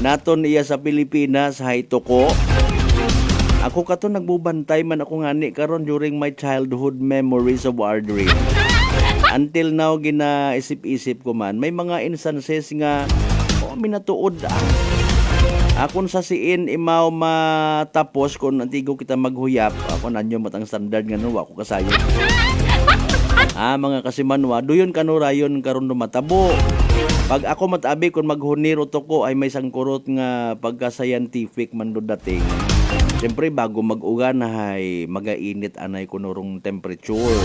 Naton iya sa Pilipinas, Haitoko. Ako kato nagbubantay man ako ngani karon during my childhood memories of our dream. Until now, ginaisip-isip ko man, may mga instances nga, minatuod akon sa siin, imaw matapos kung antigo kita maghuyap, ako nanyo matang standard nga no, ako kasayo. Mga kasimanwa, doyon kanurayon karon dumatabo. Pag ako matabi kung maghuniro to ko ay may sangkurot nga pagka-scientific man do dating. Siyempre bago mag-ugan ay magainit anay kunurong temperature.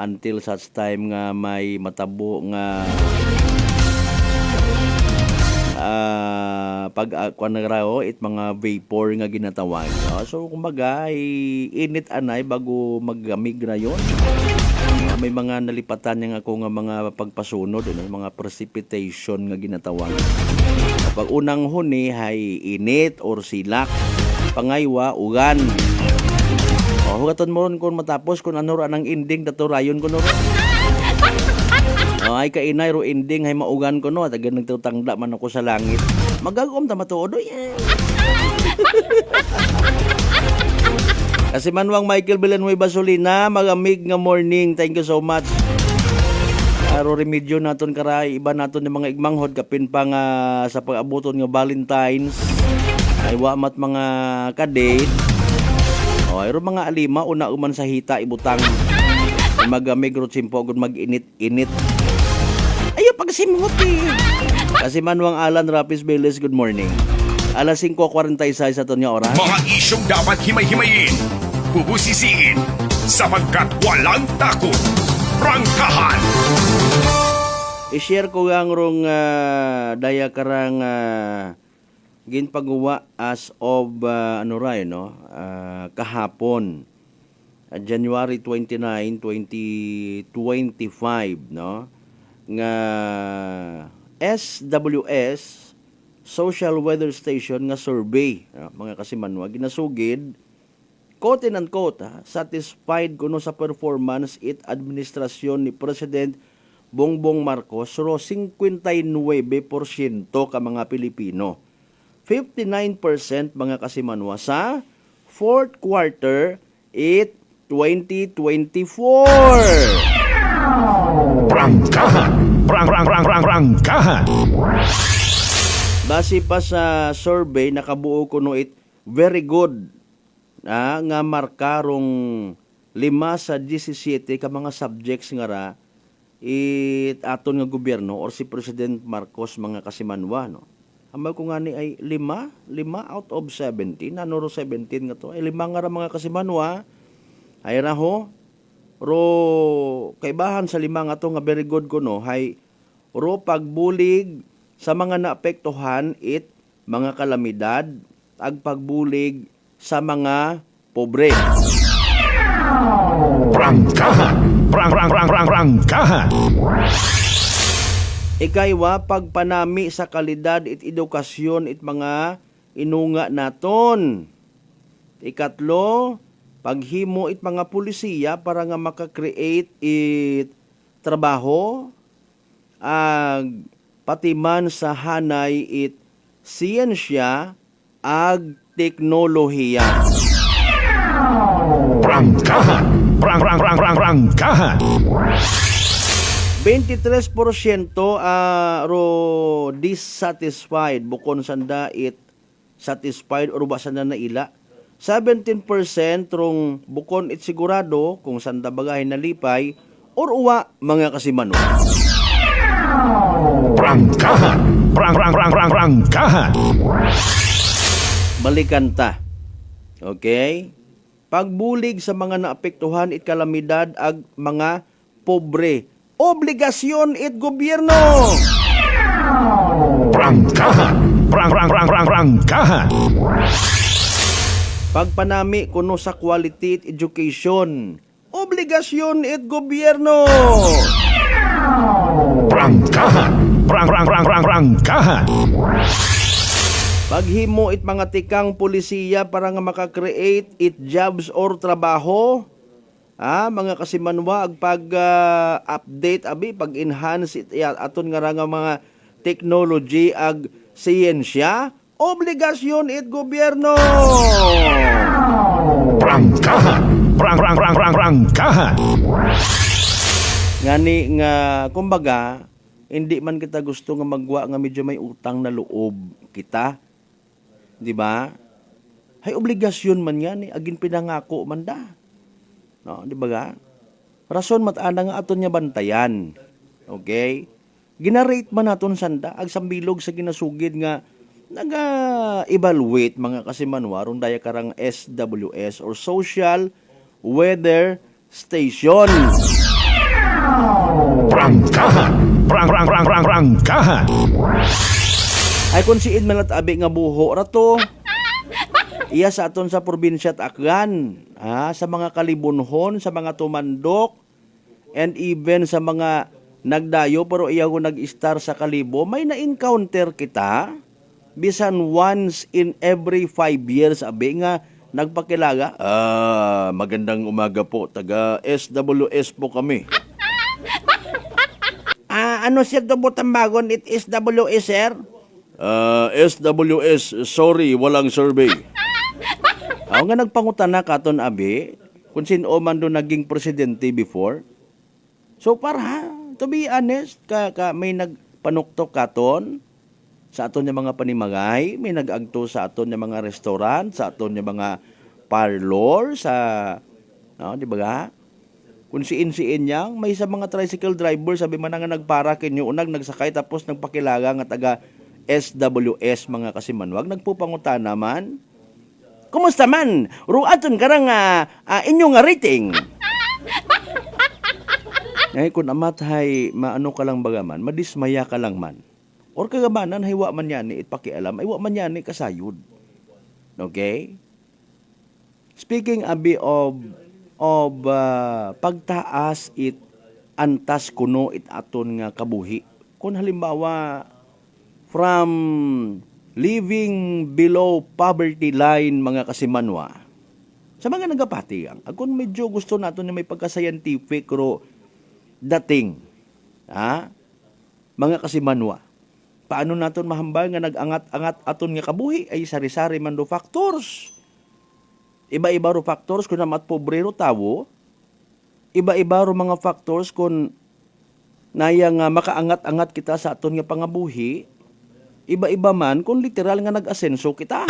Until such time nga may matabo nga pag-akuan na raw it mga vapor nga ginatawag. So kumbaga init anay bago maggamig na yon. May mga nalipatan nga ako nga mga pagpasunod, mga precipitation nga ginatawag. Pag unang huni ay init or silak, pangaywa ugan. Hugaton mo ron kung matapos kung ano ra nang ending daturayon ko no. Ay kainay ro ending hay maugan ko no, taga nagtutangda man ako sa langit. Magagom ta matuod oy. Kasi manwang Michael Villanueva Solina, magamig nga morning. Thank you so much. Aro remedyo naton karay iba naton ng mga igmanghod kapin pa nga sa pag-abuton nga Valentine's. Ay wa mat mga kadate. Ayro mga alima una uman sa hita ibutang magamig ro simpo gud mag-init-init. Ayo pagsimot Kasi manwang Alan Rapis Beles, good morning. Alas 5:46 sa tonya oras. Mga isyong dapat himay-himayin, bubusisiin, sapagkat walang takot. Prangkahan. I-share ko ang rong daya karang ginpagawa as of kahapon, January 29, 2025 no, nga SWS social weather station nga survey, mga kasimanwa, ginasugid, quote and unquote, satisfied kuno sa performance it administrasyon ni President Bongbong Marcos, ro 59% ka mga Pilipino. 59% mga kasimanwa sa fourth quarter 2024. Prangkahan! Prangkahan! Base pa sa survey, nakabuo kuno it very good nga markarong 5 sa 17 ka mga subjects nga ra aton nga gobyerno or si President Marcos mga kasimanwa, no. Ambay ko nga ni ay 5 out of 17, nanuro 17 nga to, ay 5 nga ra mga kasimanwa, ay raho, ro kaibahan sa 5 nga to nga very good ko, no, hay ro pagbulig sa mga naapektuhan it mga kalamidad, ag pagbulig sa mga pobre. Prangkahan! Prangkahan! Ikaywa, pagpanami sa kalidad it edukasyon it mga inunga naton. Ikatlo, paghimo it mga pulisiya para nga makakreate it trabaho, ag patiman sa hanay it siyensya ag teknolohiya. Prangkahan! Prangkahan! 23% ro dissatisfied bukon sanda it satisfied or ba sanda na ila. 17% rong bukon it sigurado kung sanda bagay nalipay or uwa mga kasimanwa. Prangkahan! Prangkahan! Balikan ta. Okay? Pagbulig sa mga naapektuhan it kalamidad ag mga pobre. Obligasyon it gobyerno. Prangkahan! Prangkahan! Pagpanami kuno sa quality it education. Obligasyon it gobyerno. Prangkahan! Prangkahan! Paghimo it mga tikang pulisiya para nga makakreate it jobs or trabaho. Mga kasimanwa, ag pag-update, pag-enhance it aton nga mga technology ag siyensya. Obligasyon it gobyerno. Prangkahan! Prangkahan! Ngani nga, kumbaga, hindi man kita gusto nga magwa nga medyo may utang na loob kita. Di ba? Hay obligasyon man yan, agin pinangako man da. No, di ba ga? Rason matana nga aton nya bantayan. Okay? Ginarate man naton sanda ag sambilog sa ginasugid nga naga-evaluate mga kasimanwa ron daya karang SWS or Social Weather Station. Prangkahan! Prangkahan! Ay kung si Idman at abi nga buho rato, iya sa aton sa probinsya at Aklan, sa mga kalibunhon, sa mga tumandok, and even sa mga nagdayo, pero iya ko nag-star sa kalibo, may na-encounter kita, bisan once in every 5 years, abi nga, nagpakilaga, magandang umaga po, taga SWS po kami. Ano siya to Butambagon, it is SWS, sir? SWS, sorry, walang survey. Ako nga nagpangutan na katon abi, kung sino man doon naging presidente before. So para, to be honest, may nagpanuktok katon sa aton yung mga panimagay, may nag-agto sa aton yung mga restaurant, sa aton yung mga parlor, di ba ga? Kung siin niyang, may sa mga tricycle driver, sabi man nga nagpara kinyo, unag nagsakay, tapos nagpakilaga nga taga SWS mga kasimanwag, nagpupangutan naman. Kumusta man? Ruaton karang inyong rating. Ngay kun amat hay maano ka lang bagaman, madismaya ka lang man. Or kagamanan hay wa man yan ni itpakialam, ay wa man yan ni kasayod. Okay? Speaking abi of pagtaas it antas kuno it aton nga kabuhi. Kung halimbawa from living below poverty line mga kasimanwa. Sa mga nagapati, akon medyo gusto nato na may pagka-scientific ro dating. Mga kasimanwa. Paano naton mahambal nga nag-angat-angat aton nga kabuhi ay sari-sari man do factors. Iba-iba ro factors kung namat pobrero tawo. Iba-iba ro mga factors kung nayang makaangat-angat kita sa aton nga pangabuhi. Iba-iba man kung literal nga nag-asenso kita.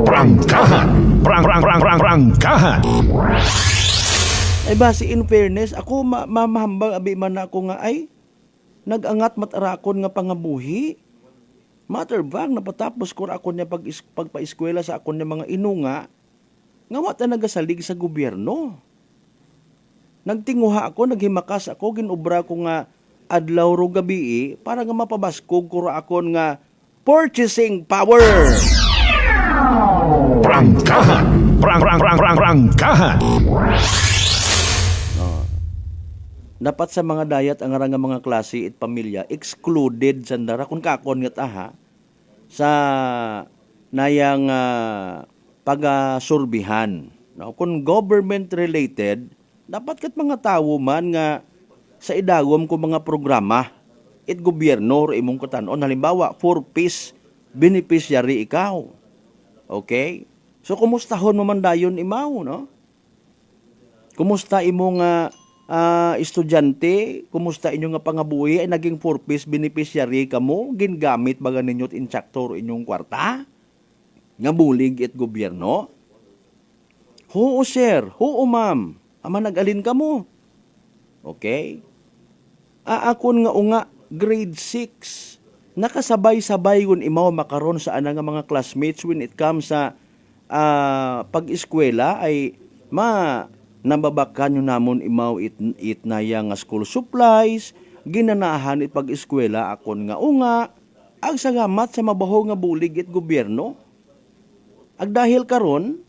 Prangkahan! Prangkahan! Ay base in fairness, ako mamahambang abi man ako nga ay nag-angat matarakon nga pangabuhi. Matter bang napatapos ko ako niya pagpa-eskwela sa akon niya mga inunga nga wata nagasalig sa gobyerno. Nagtinguha ako, naghimakas ako, ginubra ko nga adlaw ro gabi para nga mapabaskog ko akon nga purchasing power. Prangkahan! Prangkahan! Dapat sa mga dayat ang nga mga klase at pamilya excluded sandara kung kakon nga taha sa nayang pagasurbihan. No? Kung government related, dapat kat mga tao man nga sa idagom ko mga programa it gobyerno imong katanon halimbawa 4-piece beneficiary ikaw. Okay? So kumustahon mo man dayon imaw, no? Kumusta imong estudyante, kumusta inyo nga pangabuhi ay naging 4-piece beneficiary kamo, gingamit baga ninyo't instructor inyong kwarta? Nga bulig it gobyerno? Oo sir, oo ma'am, ama nag-alin ka mo. Okay? Akon nga unga, grade 6, nakasabay-sabay kun imaw makaron sa anang mga classmates when it comes sa pag-eskwela ay nababakan nyo namon imaw it na yang school supplies, ginanahan it pag-eskwela akon nga unga, ag sagamat sa mabaho nga bulig it gobyerno. Ag dahil karon,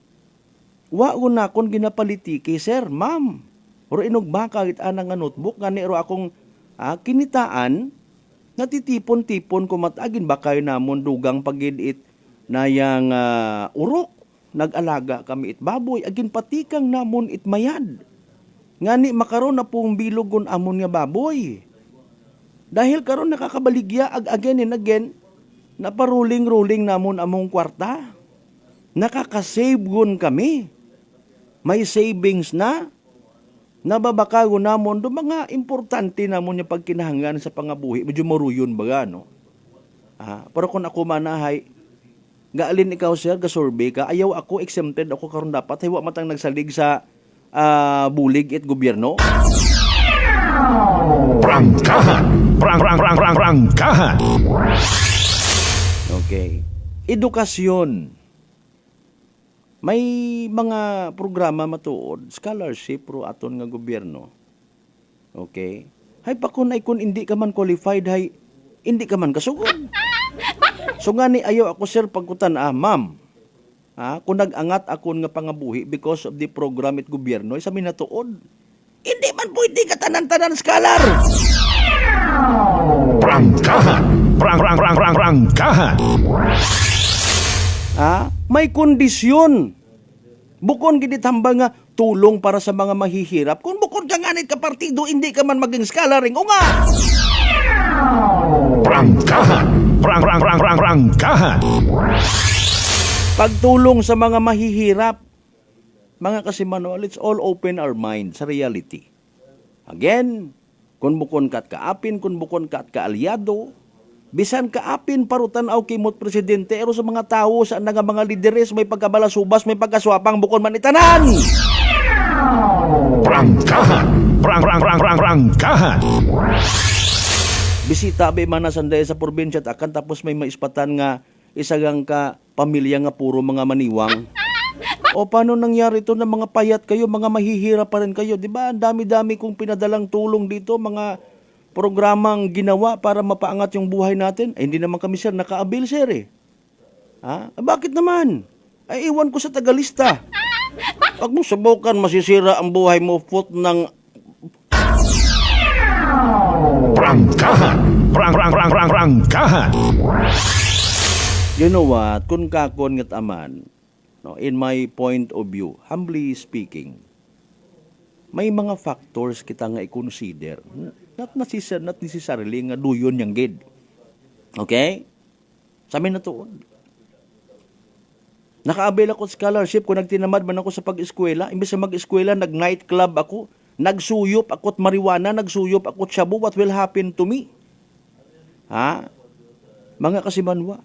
waon na akon ginapalitiki, sir, ma'am, ro inugbaka it anang nga notebook, gani ro akong kinitaan, natitipon-tipon kumatagin ba kayo namon dugang pagid it na yang urok. Nag-alaga kami it baboy, agin patikang namon it mayad. Ngani makaron na pong bilogon amon nga baboy. Dahil karon nakakabaligya again and again, naparuling-ruling namon among kwarta. Nakakasave gun kami. May savings na. Nababakago namon do mga importante namon nga pagkinahangan sa pangabuhi. Medyo maruyon baga, no? Pero kung ako manahay, gaalin ikaw sir, gasurvey ka, ayaw ako, exempted ako karon dapat, haywa matang nagsalig sa bulig at gobyerno. Prangkahan! Prangkahan! Okay. Edukasyon. May mga programa matuod, scholarship pro aton nga gobyerno. Okay. Hay pa kun hindi ka man qualified, hay hindi ka man kasugod. So nga ni ayaw ako sir pagkutan, ma'am. Kung nag-angat akon nga pangabuhi because of the program at gobyerno, sa minatuod. Hindi man pwede ka tanan-tanan scholar. Prangkahan! Prangkahan! May kondisyon. Bukon gid tambang nga tulong para sa mga mahihirap. Kung bukod ka nganit ka partido, hindi ka man maging scholaring. O nga! Prangkahan! Prangkahan! Pagtulong sa mga mahihirap, mga kasimanwa, let's all open our mind sa reality. Again, kung bukon kat kaapin, kung bukon kat kaalyado, bisan kaapin parutan aw kimot presidente, ero sa mga tao, sa mga lideres, may pagkabalasubas, may pagkaswapang, bukon man itanan! Prangkahan! Prangkahan! Bisita ba man nasanday sa probinsya at akan tapos may maispatan nga isagang ka pamilya nga puro mga maniwang. O paano nangyari ito na mga payat kayo, mga mahihirap pa rin kayo? Diba? Ang dami-dami kong pinadalang tulong dito, mga programang ginawa para mapaangat yung buhay natin. Ay, hindi naman kami sir, naka-avail sir eh. Bakit naman? Ay, iwan ko sa tagalista. Pag mo subukan, masisira ang buhay mo, foot ng Prangkahan! Prangkahan. You know what? Kung kakon ngat aman, no, in my point of view, humbly speaking, may mga factors kita nga i-consider. Not necessarily nga duyon yang gid. Okay? Sabi na to. Naka-avail ako scholarship kung nagtinamad man ako sa pag-eskwela. Imbes na mag-eskwela, nag-nightclub ako, nagsuyop ako't marijuana, nagsuyop ako't shabu. What will happen to me? Ha? Mga kasimanwa.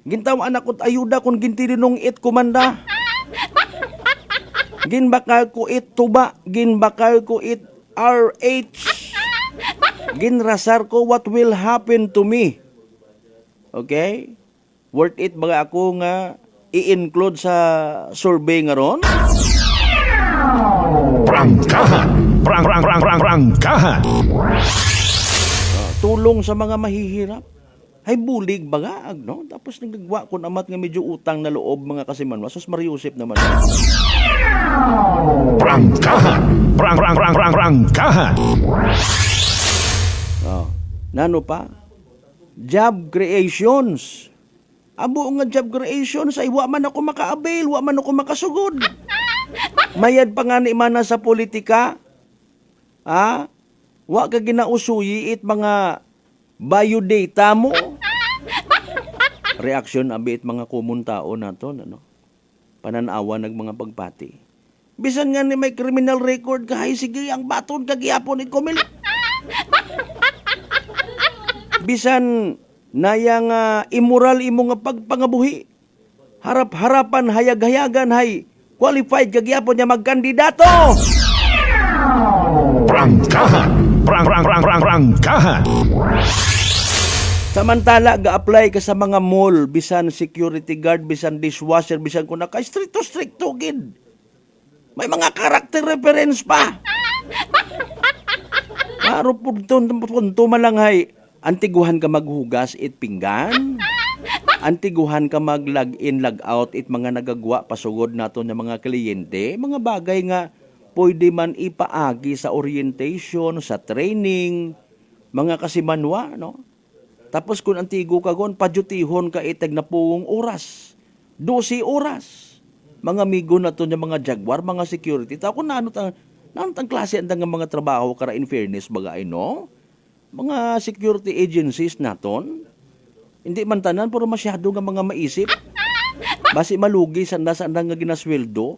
Gintawan ako't ayuda kung gintirinong it kumanda. Ginbakal ko it tuba, ginbakal ko it RH. Ginrasar ko what will happen to me. Okay? Worth it ba ako nga i-include sa survey nga ron? Prangkahan. Prangkahan. Tulong sa mga mahihirap. Ay bulig bagaag, no? Tapos nagagwa ko namat nga medyo utang na loob mga kasimanwa. Sus Mariusip naman. Prangkahan. Prangkahan. Nano pa? Job creations. Abo nga job creations ay wa man ako maka-avail, wa man ako makasugod. Mayad pa nga ni mana sa politika. Wa ka ginausuyi it mga biodata mo. Reaction abit mga common tao naton, ano? Pananawa ng mga pagpati. Bisan nga ni may criminal record ka, ay sige ang baton kagihapon it kumil. Bisan nayang immoral imo nga pagpangabuhi. Harap-harapan hayag-hayagan hay qualified kagihapon niya magkandidato. Prangkahan. Prangkahan. Samantala, ga-apply ka sa mga mall, bisan security guard, bisan dishwasher, bisan kung naka-stricto gid. May mga character reference pa. Maro punto malanghay. Antiguhan ka maghugas it pinggan. Antiguhan ka mag-log in, log out it mga nagagwa pasugod nato ng mga kliyente. Mga bagay nga pwede man ipaagi sa orientation, sa training, mga kasimanwa, no? Tapos kung antigo ka gon, padyutihon ka itag na puong oras. 12 oras. Mga amigo na to ng mga jaguar, mga security. Tako na ano tang klase andang mga trabaho kara in fairness bagay, no? Mga security agencies naton. Hindi man tanan, pero masyado nga mga maisip. Basi malugi sanda-sanda nga ginasweldo.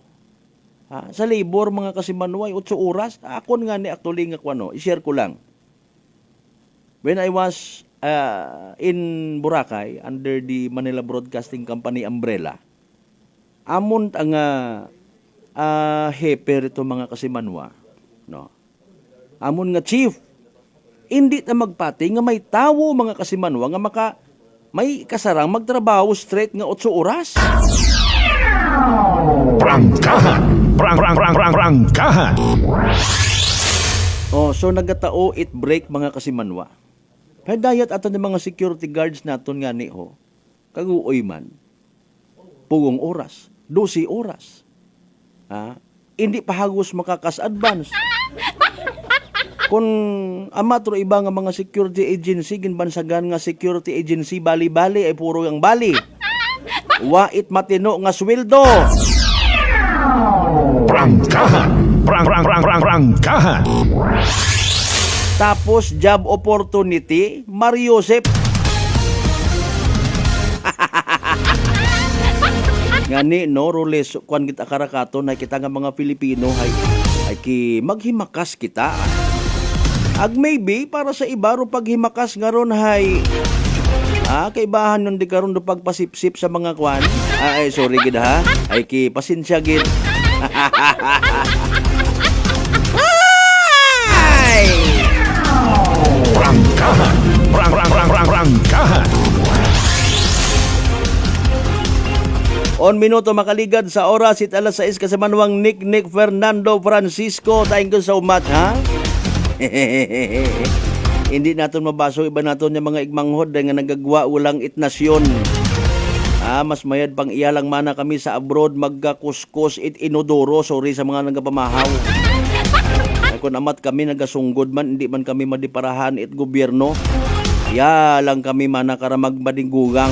Sa labor, mga kasimanway, 8 oras. Ako nga ni actually nga kwano, i-share ko lang. When I was in Boracay, under the Manila Broadcasting Company umbrella, amon ang heper ito mga kasimanwa, no? Amon nga chief, hindi na magpati nga may tawo mga kasimanwa nga may kasarang magtrabaho straight nga 8 oras. Prangkahan. Prangkahan. So nagatao it break mga kasimanwa. Padayat ato ng mga security guards naton nga ni ho. Kaguoy man. Pugong oras, 12 oras. Hindi pa hagos makakas-advance. Kung amatro iba nga mga security agency, ginbansagan nga security agency, bali-bali, ay puro yung bali. Wait matino nga sweldo. Prangkahan. Prangkahan. Tapos job opportunity, Mariusip. Ngani no rules kwan kita karakato na kita nga mga Pilipino ay maghimakas kita. Ag maybe para sa iba ro paghimakas nga ron hay kaibahan nun di karon do pagpasipsip sa mga kwan. Sorry gid ha. Ay ki pasensya gid. Prangkahan. Prangkahan. On minuto makaligad sa oras it alas 6 kasamanwang Nick Fernando Francisco tayong ko sa umat ha. Hindi naton mabaso iba naton yung mga igmanghod nga nagagwa ulang itnasyon. Mas mayad pang iyalang mana kami sa abroad magkakuskos it inodoro sorry sa mga nagapamahaw. Kung amat kami nagasunggod man hindi man kami madiparahan it gobyerno. Ya lang kami manakaramag madinggugang.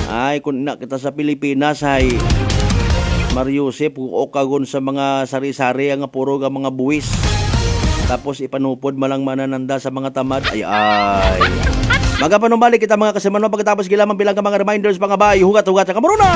Ay, kung na kita sa Pilipinas, ay Mariusip, o kagon sa mga sari-sari ang puro nga mga buwis. Tapos ipanupod malang manananda sa mga tamad. Ay. Magapanumbalik kita mga kasimano pagkatapos gilamang bilang ka mga reminders mga bay. Hugat-hugat sa kamuruna!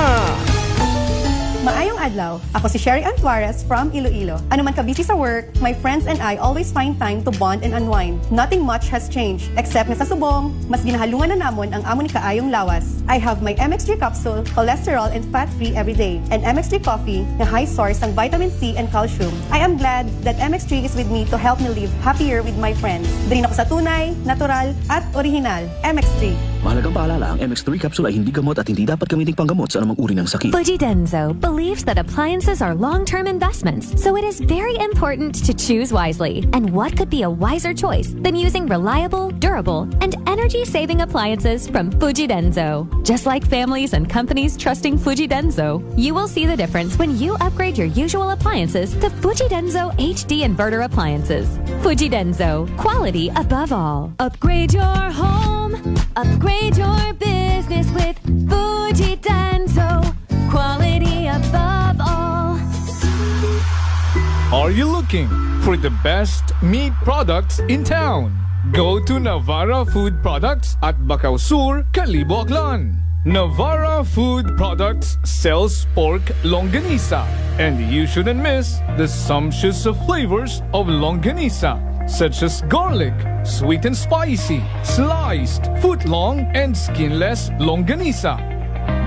Maayong adlaw. Ako si Sherry Antuarez from Iloilo. Ano man ka busy sa work, my friends and I always find time to bond and unwind. Nothing much has changed except na sa subong, mas ginahalungan na namon ang amon ni kaayong lawas. I have my MX3 capsule, cholesterol and fat-free every day, and MX3 coffee na high source ng vitamin C and calcium. I am glad that MX3 is with me to help me live happier with my friends. Drin ako sa tunay, natural at original. MX3. Mahalagang paalala, ang MX3 capsule ay hindi gamot at hindi dapat gamiting panggamot sa anumang uri ng sakit. Fujidenzo believes that appliances are long-term investments, so it is very important to choose wisely. And what could be a wiser choice than using reliable, durable, and energy-saving appliances from Fujidenzo? Just like families and companies trusting Fujidenzo, you will see the difference when you upgrade your usual appliances to Fujidenzo HD inverter appliances. Fujidenzo, quality above all. Upgrade your home, upgrade your business with Fujidenzo, quality above all. Are you looking for the best meat products in town? Go to Navara Food Products at Bacau Sur, Calibo, Aklan. Navara Food Products sells pork longanisa, and you shouldn't miss the sumptuous flavors of longanisa, such as garlic, sweet and spicy, sliced, foot-long, and skinless longanisa.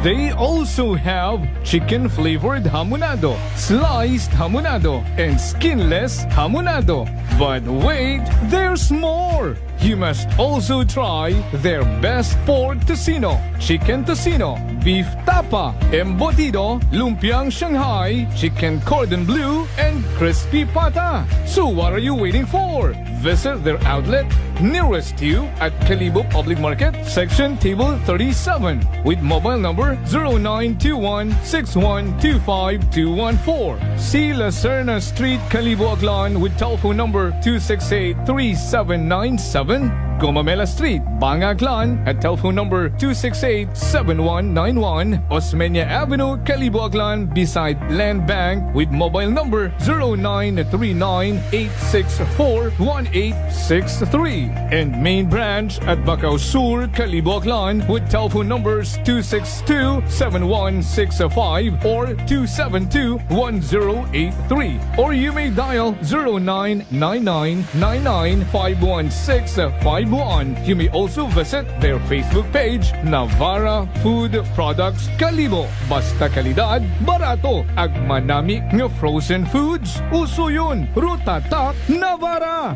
They also have chicken-flavored hamonado, sliced hamonado, and skinless hamonado. But wait, there's more! You must also try their best pork tocino, chicken tocino, beef tapa, embutido, lumpiang Shanghai, chicken cordon bleu, and crispy pata. So what are you waiting for? Visit their outlet nearest you at Calibo Public Market, section table 37, with mobile number 0921-6125-214. See Lacerna Street, Calibo, Aklan, with telephone number 268-3797. Gomamela Street, Bangaklan, at telephone number 268-7191. Osmeña Avenue, Calibo, Aklan, beside Land Bank, with mobile number 0939-864-1863. And main branch at Bacau Sur, Calibo, Aklan, with telephone numbers 262-7165 or 272-1083. Or you may dial 0999-99-51651. You may also visit their Facebook page, Navara Food Products Calibo. Basta kalidad, barato, ag manami nga frozen foods. Uso yun, Rutatak Navara.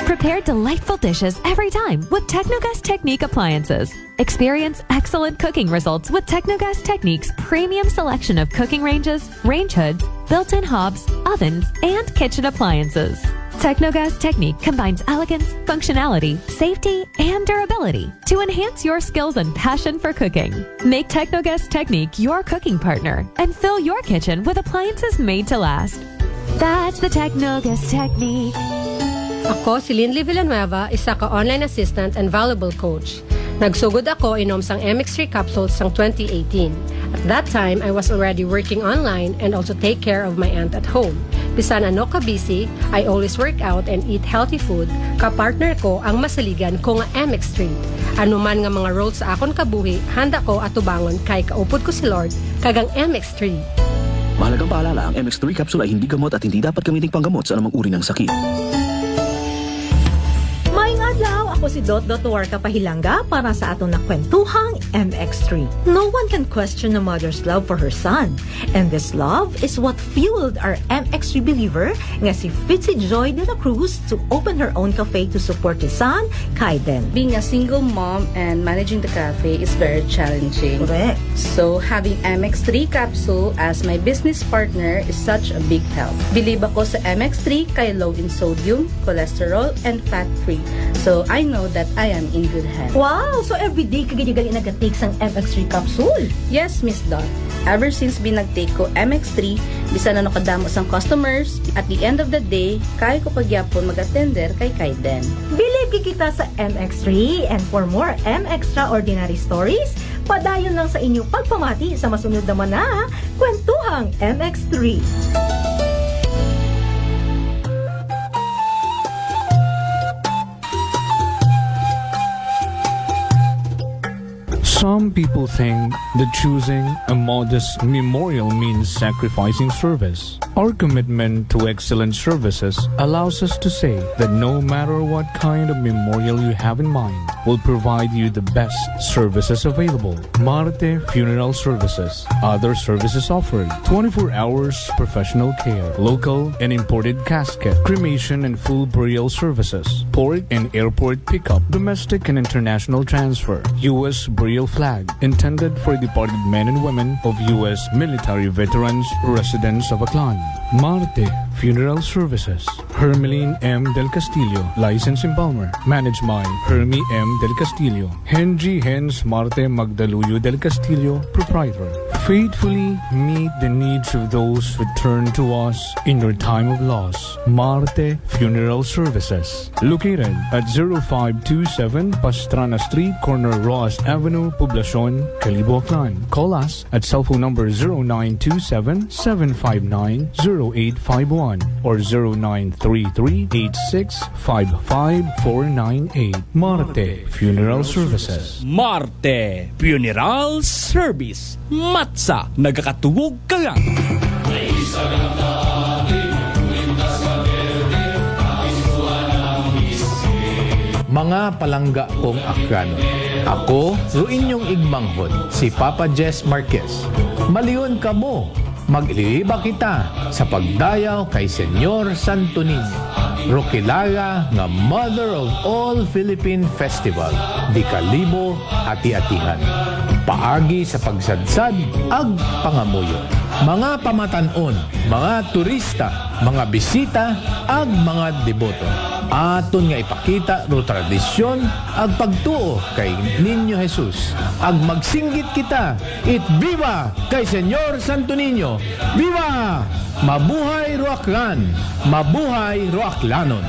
Prepare delightful dishes every time with Technogas Technique appliances. Experience excellent cooking results with Technogas Technique's premium selection of cooking ranges, range hoods, built-in hobs, ovens, and kitchen appliances. Technogas Technique combines elegance, functionality, safety, and durability to enhance your skills and passion for cooking. Make Technogas Technique your cooking partner and fill your kitchen with appliances made to last. That's the Technogas Technique. Ako si Linley Villanueva, isa ka online assistant and valuable coach. Nagsugod ako inom sang MX3 capsules sang 2018. At that time, I was already working online and also take care of my aunt at home. Bisan ano ka busy, I always work out and eat healthy food. Kapartner ko ang masaligan ko nga MX3. Ano man nga mga roles sa akon kabuhi, handa ko at tubangon kay kaupod ko si Lord kagang MX3. Mahalagang paalala, ang MX3 capsule ay hindi gamot at hindi dapat gamiting panggamot sa anumang uri ng sakit. Maayong adlaw, ako si Dot Warka Pahilanga para sa atong nakwentuhang MX3. No one can question a mother's love for her son. And this love is what fueled our MX3 believer nga si Fitzy Joy de la Cruz to open her own cafe to support his son, Kaiden. Being a single mom and managing the cafe is very challenging. Correct. So having MX3 capsule as my business partner is such a big help. Believe ako sa MX3 kay low in sodium, cholesterol, and fat-free. So I know that I am in good hands. Wow! So everyday ka gali nag-take sang MX3 capsule? Yes, Miss Dot. Ever since binag-take ko MX3, bisan na nakadamo sang customers, at the end of the day, kaya ko pagyapon mag-attender kay Kaiden. Believe makikita sa MX3. And for more MXtraordinary stories, padayon lang sa inyong pagpamati sa masunod naman na Kwentuhang MX3. Some people think that choosing a modest memorial means sacrificing service. Our commitment to excellent services allows us to say that no matter what kind of memorial you have in mind, we'll provide you the best services available. Marte Funeral Services. Other services offered: 24 hours professional care, local and imported casket, cremation and full burial services, port and airport pickup, domestic and international transfer, U.S. burial flag, intended for departed men and women of U.S. military veterans residents of Aklan. Marte Funeral Services. Hermeline M. Del Castillo, License Embalmer. Managed by Hermie M. Del Castillo. Henry Hens Marte Magdaluyo Del Castillo, Proprietor. Faithfully meet the needs of those who turn to us in your time of loss. Marte Funeral Services. Located at 0527 Pastrana Street, corner Roas Avenue, Poblacion, Calibo, Aklan. Call us at cellphone number 0927-759-0851 or 0933-8655-498. Marte Funeral Services. Marte Funeral Service. Matsa, nagkakatuwog ka lang. Mga palangga kong Akrano, ako, ruinyong igmanghod, si Papa Jess Marquez. Maliyon ka mo, mag-iliba kita sa pagdayaw kay Senyor Santo Niño, Roquilara nga Mother of All Philippine Festival, di kalibo ati-atihan. Paagi sa pagsadsad, ag pangamuyo. Mga pamatanon, mga turista, mga bisita, ag mga deboto. Aton nga ipakita ro tradisyon ag pagtuo kay Niño Jesus. Ag magsinggit kita, it viva kay Senyor Santo Niño. Viva! Mabuhay ro Aklan, mabuhay ro Aklanon.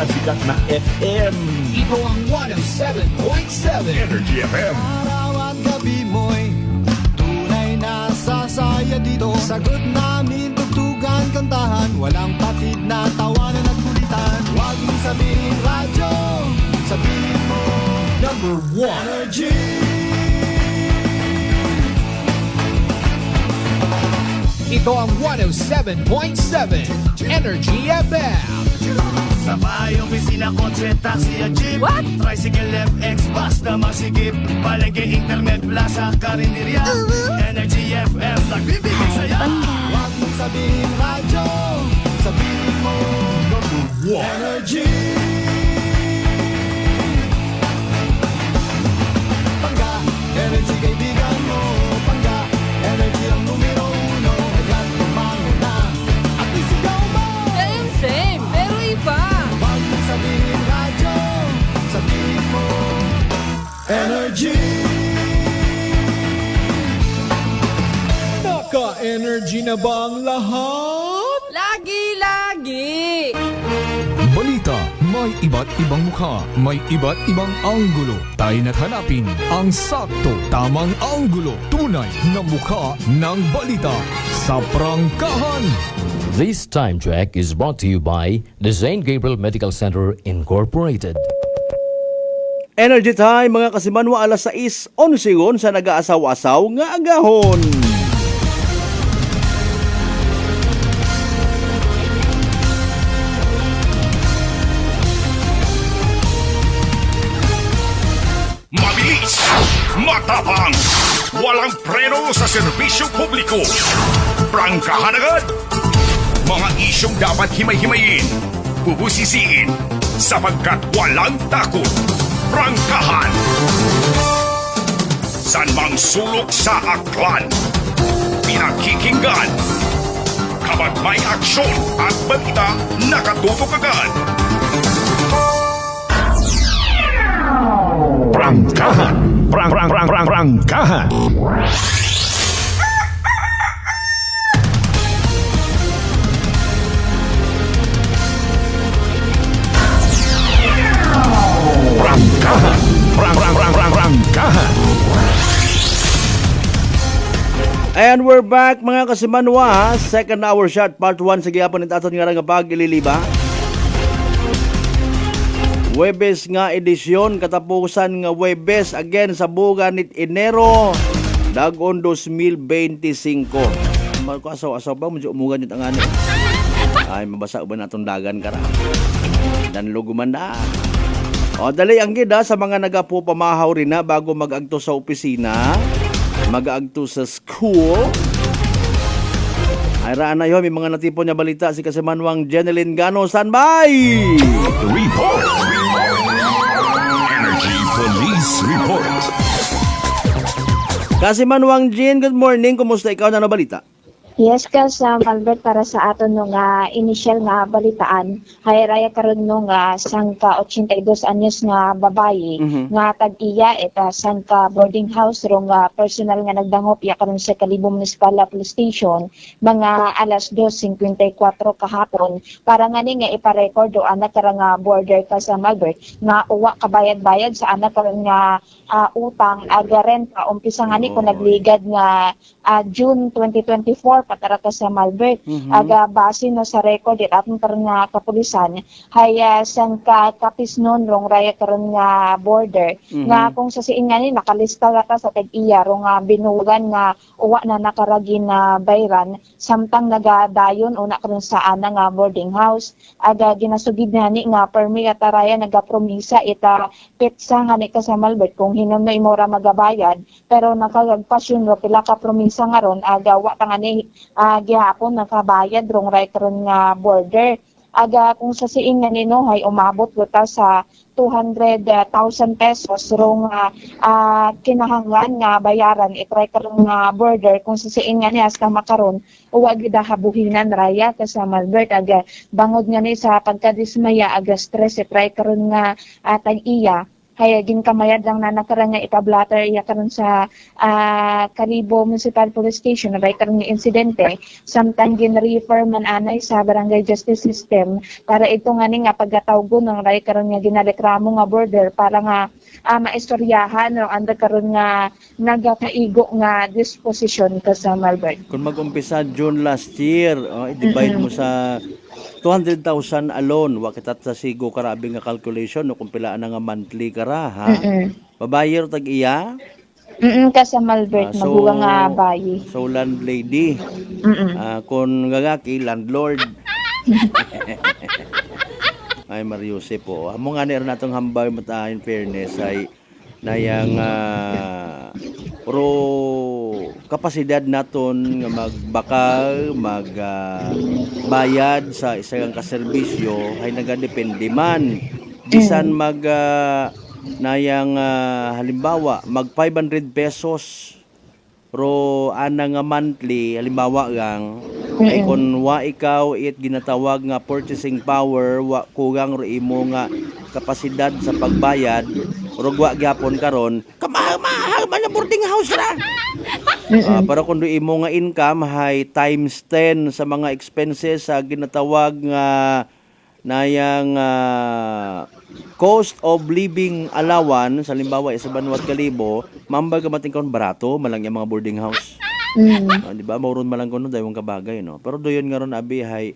Sikat na FM. Ito ang 107.7 Energy FM. Araw at gabi mo'y tunay na sasaya dito. Sagot namin, tugtugan, kantahan. Walang patid na tawanan at kulitan. Huwag mo sabihin radyo, sabihin mo number 1 Energy. Ito ang 107.7 Energy FM. Sa bahay, opisina, kotse, taxi at jeep. What? Tricycle, FX, basta masikip. Palengke, internet, plaza, karinderya. Energy FM, nagbibigay saya. Huwag mong sabihin radyo, sabihin mo number 1 Energy. Pangga, energy kaibigan mo. Pangga, energy ang numero 1. Agad tumango na at isigaw mo. Same, pero iba. Huwag mong sabihin radyo, sabihin mo Energy. Naka-energy na ba ang lahat? Lagi-lagi. Balita, may iba't ibang mukha, may iba't ibang anggulo. Tayo na't hanapin ang sakto, tamang anggulo, tunay na mukha ng balita sa prangkahan. This time check is brought to you by the St. Gabriel Medical Center Incorporated. Energy time mga kasimanwa, alas 6:11 sa nag-aasaw-asaw nga agahon. Mabilis, matapang, walang preno sa serbisyo publiko. Prangkahan agad. Mga isyong dapat himay-himayin, bubusisiin, sapagkat walang takot. Prangkahan. San mang sulok sa Aklan, pinakikinggan, Dapat may aksyon at balita nakatutok agad. Prangkahan. Prangkahan. Prangkahan. And we're back mga kasimanwa. Second hour shot, part 1 sa gihapon at aton nga pag-ililiba. Webes nga edisyon, katapusan nga Webes again sa bugan nit Enero dagon 2025. Asaw-asaw ba mo umugan nit ang ani. Ay mabasa ba natong dagan kara. Dan luguman na. O dali ang gida sa mga nagapo pamahaw rin na bago mag-agto sa opisina, mag-agto sa school. Ay raan na yun, may mga natipon niya balita si Kasimanwang Jeneline Gano. Standby! Report! Energy Police Report. Kasimanwang Jen, good morning. Kumusta ikaw na balita? Yes, Albert, para sa aton nung initial nga balitaan, hayraya karon nung sangka 82 anyos nga babayi nga tag-iya sangka boarding house rong personal nga nagdangop ya karon sa Kalibo Municipal Police Station mga alas 2:54 kahapon para nga ni nga ipa-record o anak karang border Albert nga uwa kabayad-bayad sa anak karang nga utang aga renta umpisa nga ni ko nagligad nga June 2024 patara ka sa Albert aga base no sa record it atong karon nga kapulisan haya sang kapis non rong raya karon nga border nga kung sa siin nga ni nakalista ta sa tag-iya rong binugan nga uwa na nakaragin na bayran samtang nagadayon una karon sa ana nga boarding house aga ginasugid na ni nga permi ataraya nagapromisa ita petsa nga ni ka sa Albert kung hinamno imora magabayad pero nakagpasyon ro pila ka promisa nga ron aga wa ta nga ni gihapon nakabayad rong right ron nga border aga kung sa siin nga ninohay umabot ta sa 200,000 pesos rong kinahanglan nga bayaran itry karon nga border kung sa siin nga niya sa makaron uwa gid habuhinan raya kasama Albert aga bangod nga ni sa pagkadismaya aga stress itry karon nga tag-iya kaya ginkamayad lang na nakarang nga ipablatter iya karon sa Kalibo Municipal Police Station na karon nga insidente samtang gin-refer man anay sa Barangay Justice System para ito nga ni nga paggatawgon ng karon nga ginalekramo nga border para nga maistoryahan o anda karon nga nagakaigo nga disposition kasama Albert. Kung mag-umpisa June last year, i-divide mo sa 200,000 alone, wa kita sa sigo karabi nga calculation no kung pilaan nga monthly kara ha. Babayar tag-iya? Kasama Albert maguwa nga bayi. So landlady. Kung gagaki landlord. Ay Mariuse po. Amo nga ni natong hambay mata in fairness ay nayang pro kapasidad naton nga magbakal, bayad sa isang kaserbisyo ay nagadepende man. Bisan nayang halimbawa mag 500 pesos ro ana nga monthly halimbawa gang ay kun wa ikaw ginatawag nga purchasing power wa kugang ro imo nga kapasidad sa pagbayad ro wa gyapon karon kamahal man boarding house ra para kun imo nga income hay times 10 sa mga expenses sa ginatawag nga nayang cost of living allowance halimbawa sa Banwat Kalibo mambag mating kon barato malang yung mga boarding house. Di ba mauron malang kono dayon kabagay no pero doyon nga ron abi hay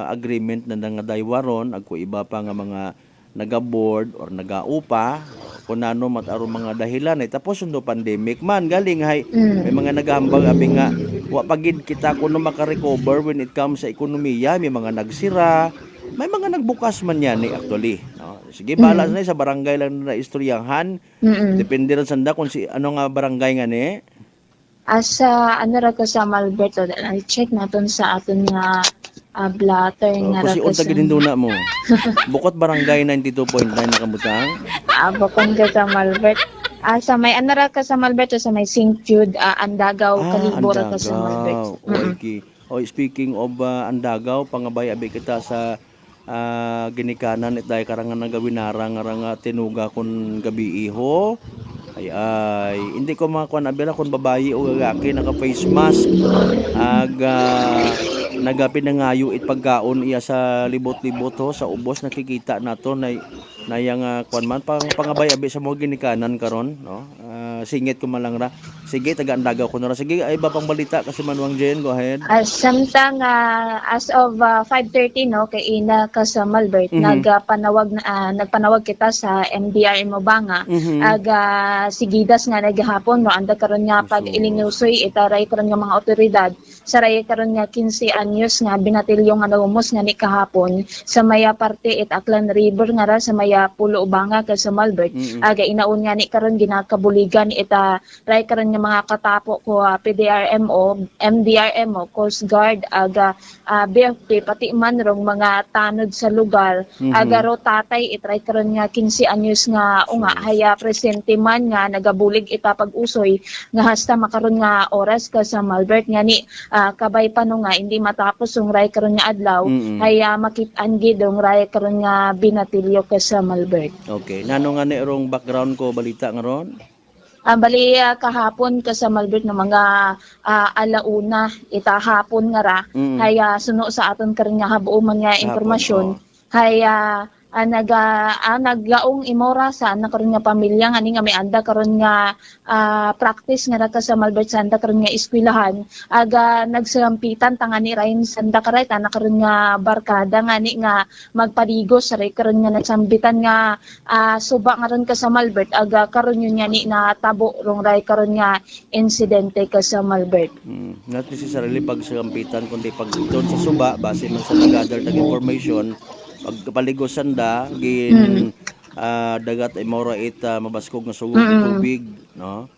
agreement na nga daywaron agko iba pa nga mga naga-board or naga-upa kung ano mataro mga dahilan ay tapos sundo pandemic man galing hay may mga nagahambag abi nga wa pagid kita kuno maka-recover when it comes sa ekonomiya may mga nagsira may mga nagbukas man yan actually no? Sige balas na sa barangay lang na istoryahan depende rin sanda kung si ano nga barangay nga ni asa ano ra ka sa Malberto check naton sa aton nga blatter nga ra kasi unta gidinduna mo bukod barangay 92.9 nakamutang bukod ka sa Malbert sa may ano ra ka sa Malberto sa may St. Jude Andagaw Kalibo ra ka sa Malbert okay O speaking of andagaw, pangabay abi kita sa ginikanan at dahil karangan na gawinarang nga tinuga kun gabi iho. Ay hindi ko makakuan abira kung babayi o lalaki naka face mask nagapi na ngayo it pagkaon iya sa libot-libot ho sa ubos nakikita nato na yang kuan man pangabay abi sa mga ginikanan karon no. Singit ko malang ra. Sige taga-andagaw ko na ra. Sige ay iba pang balita kasi Manuang Jen, go ahead. Samtang as of 5:30 no kay ina ka sa Malbert nagpanawag kita sa MDRM Mobanga aga sigidas nga naghapon no anda karon nga pag ilingusoy itaray karon nga mga otoridad saray karon nga 15 anyos nga binatilyo nga nagumos nga ni kahapon sa maya parte it Aklan River nga ra sa maya Pulo Ubanga ka sa Malbert aga inaun nga ni karon ginakabuligan ita ray karon nga mga katapo ko PDRMO, MDRMO, Coast Guard aga BFP pati man rong mga tanod sa lugar aga ro tatay itray karon nga 15 anyos nga unga haya presente man nga nagabulig ita pag-usoy nga hasta makaron nga oras ka sa Malbert nga ni kabay pa no nga hindi matapos yung ray karon nga adlaw haya makit-an gid yung ray karon nga binatilyo ka sa Malbert. Okay, nano nga ni rong background ko balita nga ron? Bali kahapon ka sa Malbert na mga alauna itahapon nga ra haya suno sa aton karon nga habuo man nga impormasyon haya naglaong imora sa nakaroon nga pamilya nga ni nga may anda karon nga practice nga ra ka sa Malbert sa anda karon nga eskwelahan aga nagsalampitan tangani rain sa anda karay nakaroon nga barkada nga ni nga magpaligos sa karon nga nagsambitan nga suba nga ron ka sa Malbert aga karon yun nga ni na tabo rong ray karon nga insidente ka sa Malbert. Not necessarily pagsalampitan kundi pag doon sa suba base man sa nag-gather ng information pagpaligosan da gin dagat ay mora mabaskog nga sugod tubig no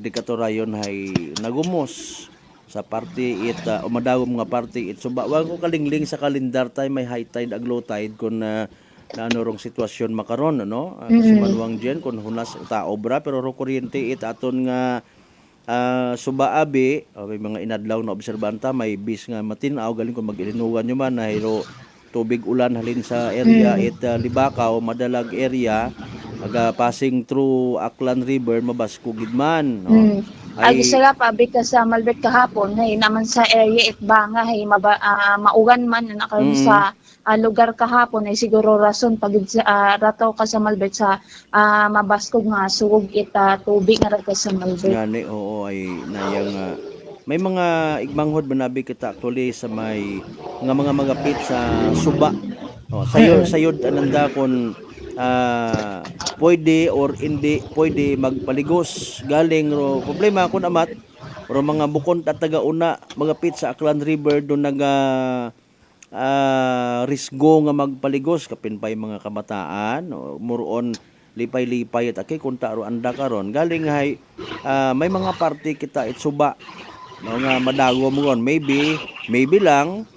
dikatorayon hay nagumos sa parte umadawom nga parte suba wag ko kalingling sa kalendar tay may high tide ag low tide kun na rong sitwasyon makaron no kasi Manuang Jen kun hunas ta obra pero ro kuryente aton nga suba abi may mga inadlaw na obserbanta may bis nga matinaw galing kun mag-ilinugan nyo man hayro tubig ulan halin sa area Libakaw madalag area passing through Aklan River mabasko gid man no ay sila pabi ka sa Malbert kahapon hay naman sa area Itbanga hay maugan man na karon sa lugar kahapon ay siguro rason pag rataw ka sa Malbert sa mabaskog nga sugog tubig nga ra ka sa Malbert yani oo ay nayang may mga igmanghod manabi kita actually sa may mga magapit sa suba. Sayod ananda kon pwede or hindi pwede magpaligos galing ro problema kun amat ro mga bukon at taga-una magapit sa Aklan River do naga risgo nga magpaligos kapin pay mga kabataan muron lipay-lipay at aki kun ro anda karon galing hay may mga party kita suba nga madago mo ron maybe lang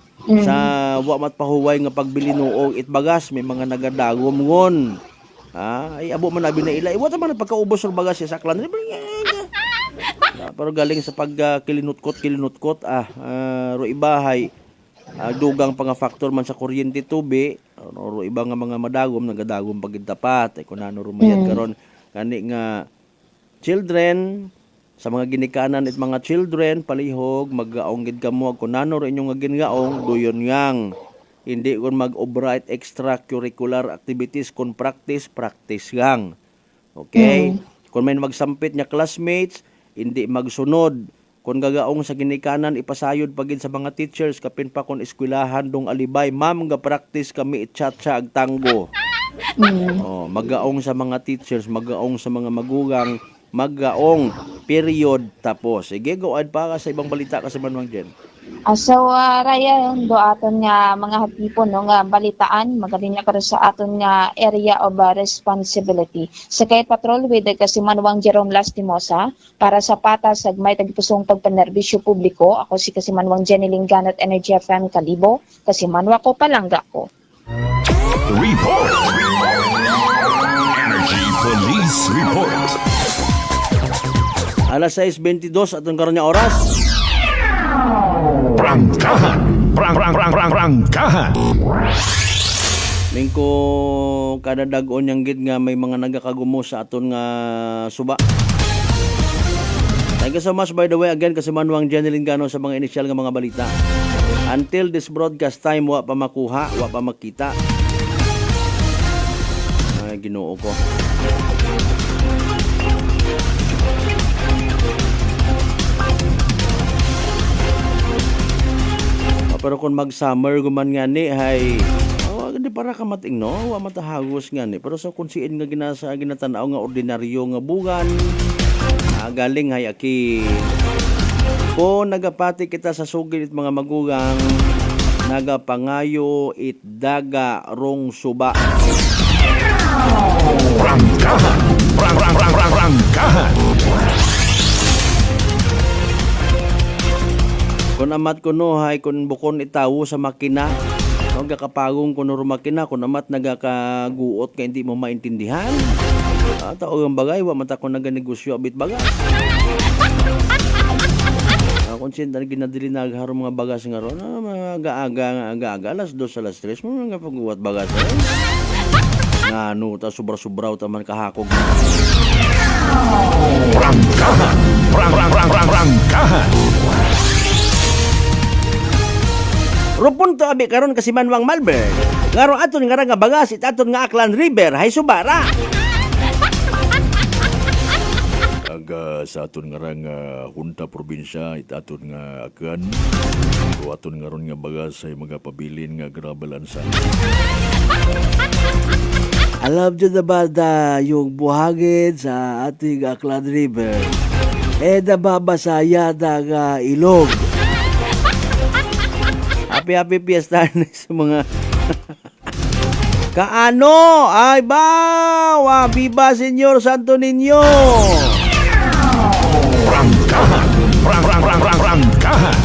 sa wa matpahuway nga pagbili noong itbagas may mga nagadago mo ron ay abo man abi na ila wa ta man pagkaubos og bagas sa Aklan pero galing sa pagkilinutkot ro ibahay dugang pa nga factor man sa kuryente tubi ro iba nga mga madagom nagadagom pagid tapat ay kunano rumayad karon kani nga children sa mga ginikanan at mga children palihog maggaong gid kamo kung nano ro inyong gingaong duyon ngang hindi kun mag-obra at extracurricular activities kun practice gang okay kung may magsampit nya classmates hindi magsunod kung gagaong sa ginikanan ipasayod pagid sa mga teachers kapin pa kun eskwelahan dong alibay ma'am ga practice kami itchatcha ag tango magaong sa mga teachers magaong sa mga magugang magaong period tapos. Sige, go ahead pa ka sa ibang balita kasi Manuang Jen. So, Raya, do aton nga mga hatipon no, nga balitaan, magaling na karon sa aton nga area of responsibility. Sa kay patrol with kasi Manuang Jerome Lastimosa, para sa patas sagmay tagpusong pagpanerbisyo publiko, ako si kasi Manuang Jenny Linganat Energy FM Kalibo, kasi Manwa ko palangga ko. Report! Energy Police Report! Alas 6:22 atong karon nga oras. Prangkahan. Prangkahan. Mingko kada dag-on yang gid nga may mga nagakagumo sa aton nga suba. Thank you so much by the way again kasi Manuang Jeneline Gano sa mga inisyal nga mga balita. Until this broadcast time wa pa makuha, wa pa makita. Ay Ginoo ko. Pero kung mag-summer guman nga ni hay hindi para ka mating no wa matahagos nga ni pero sa kunsiin nga ginatanaw nga ordinaryo nga bugan galing hay aki ko nagapati kita sa sugid it mga magugang nagapangayo it daga rong suba. Prangkahan. Prangkahan. Kung amat ko no hay kung bukon itawo sa makina kung kakapagong kuno makina kung amat nagakaguot kaya hindi mo maintindihan tao ang bagay wa mata ko naganegosyo abit bagas kung sinta ginadili nagharong mga bagas nga ron aga alas 2 alas 3 mo nga pagguwat bagas nga ano ta sobra-sobraw ta man kahakog Prangkahan. Prangkahan. Rupon to abi karon kasi Manuang Malber. Ngaro aton nga bagas it aton nga Aklan River hay subara. Aga sa aton nga hunta probinsya it aton nga akan. So aton nga ron nga bagas ay magapabilin nga grabalansa. Alam nyo na ba na yung buhangin sa ating Aklan River nababasaya ng ilog. Happy fiesta sa mga kaano ay bawa viva Senyor Santo Niño. Prangkahan. Prangkahan.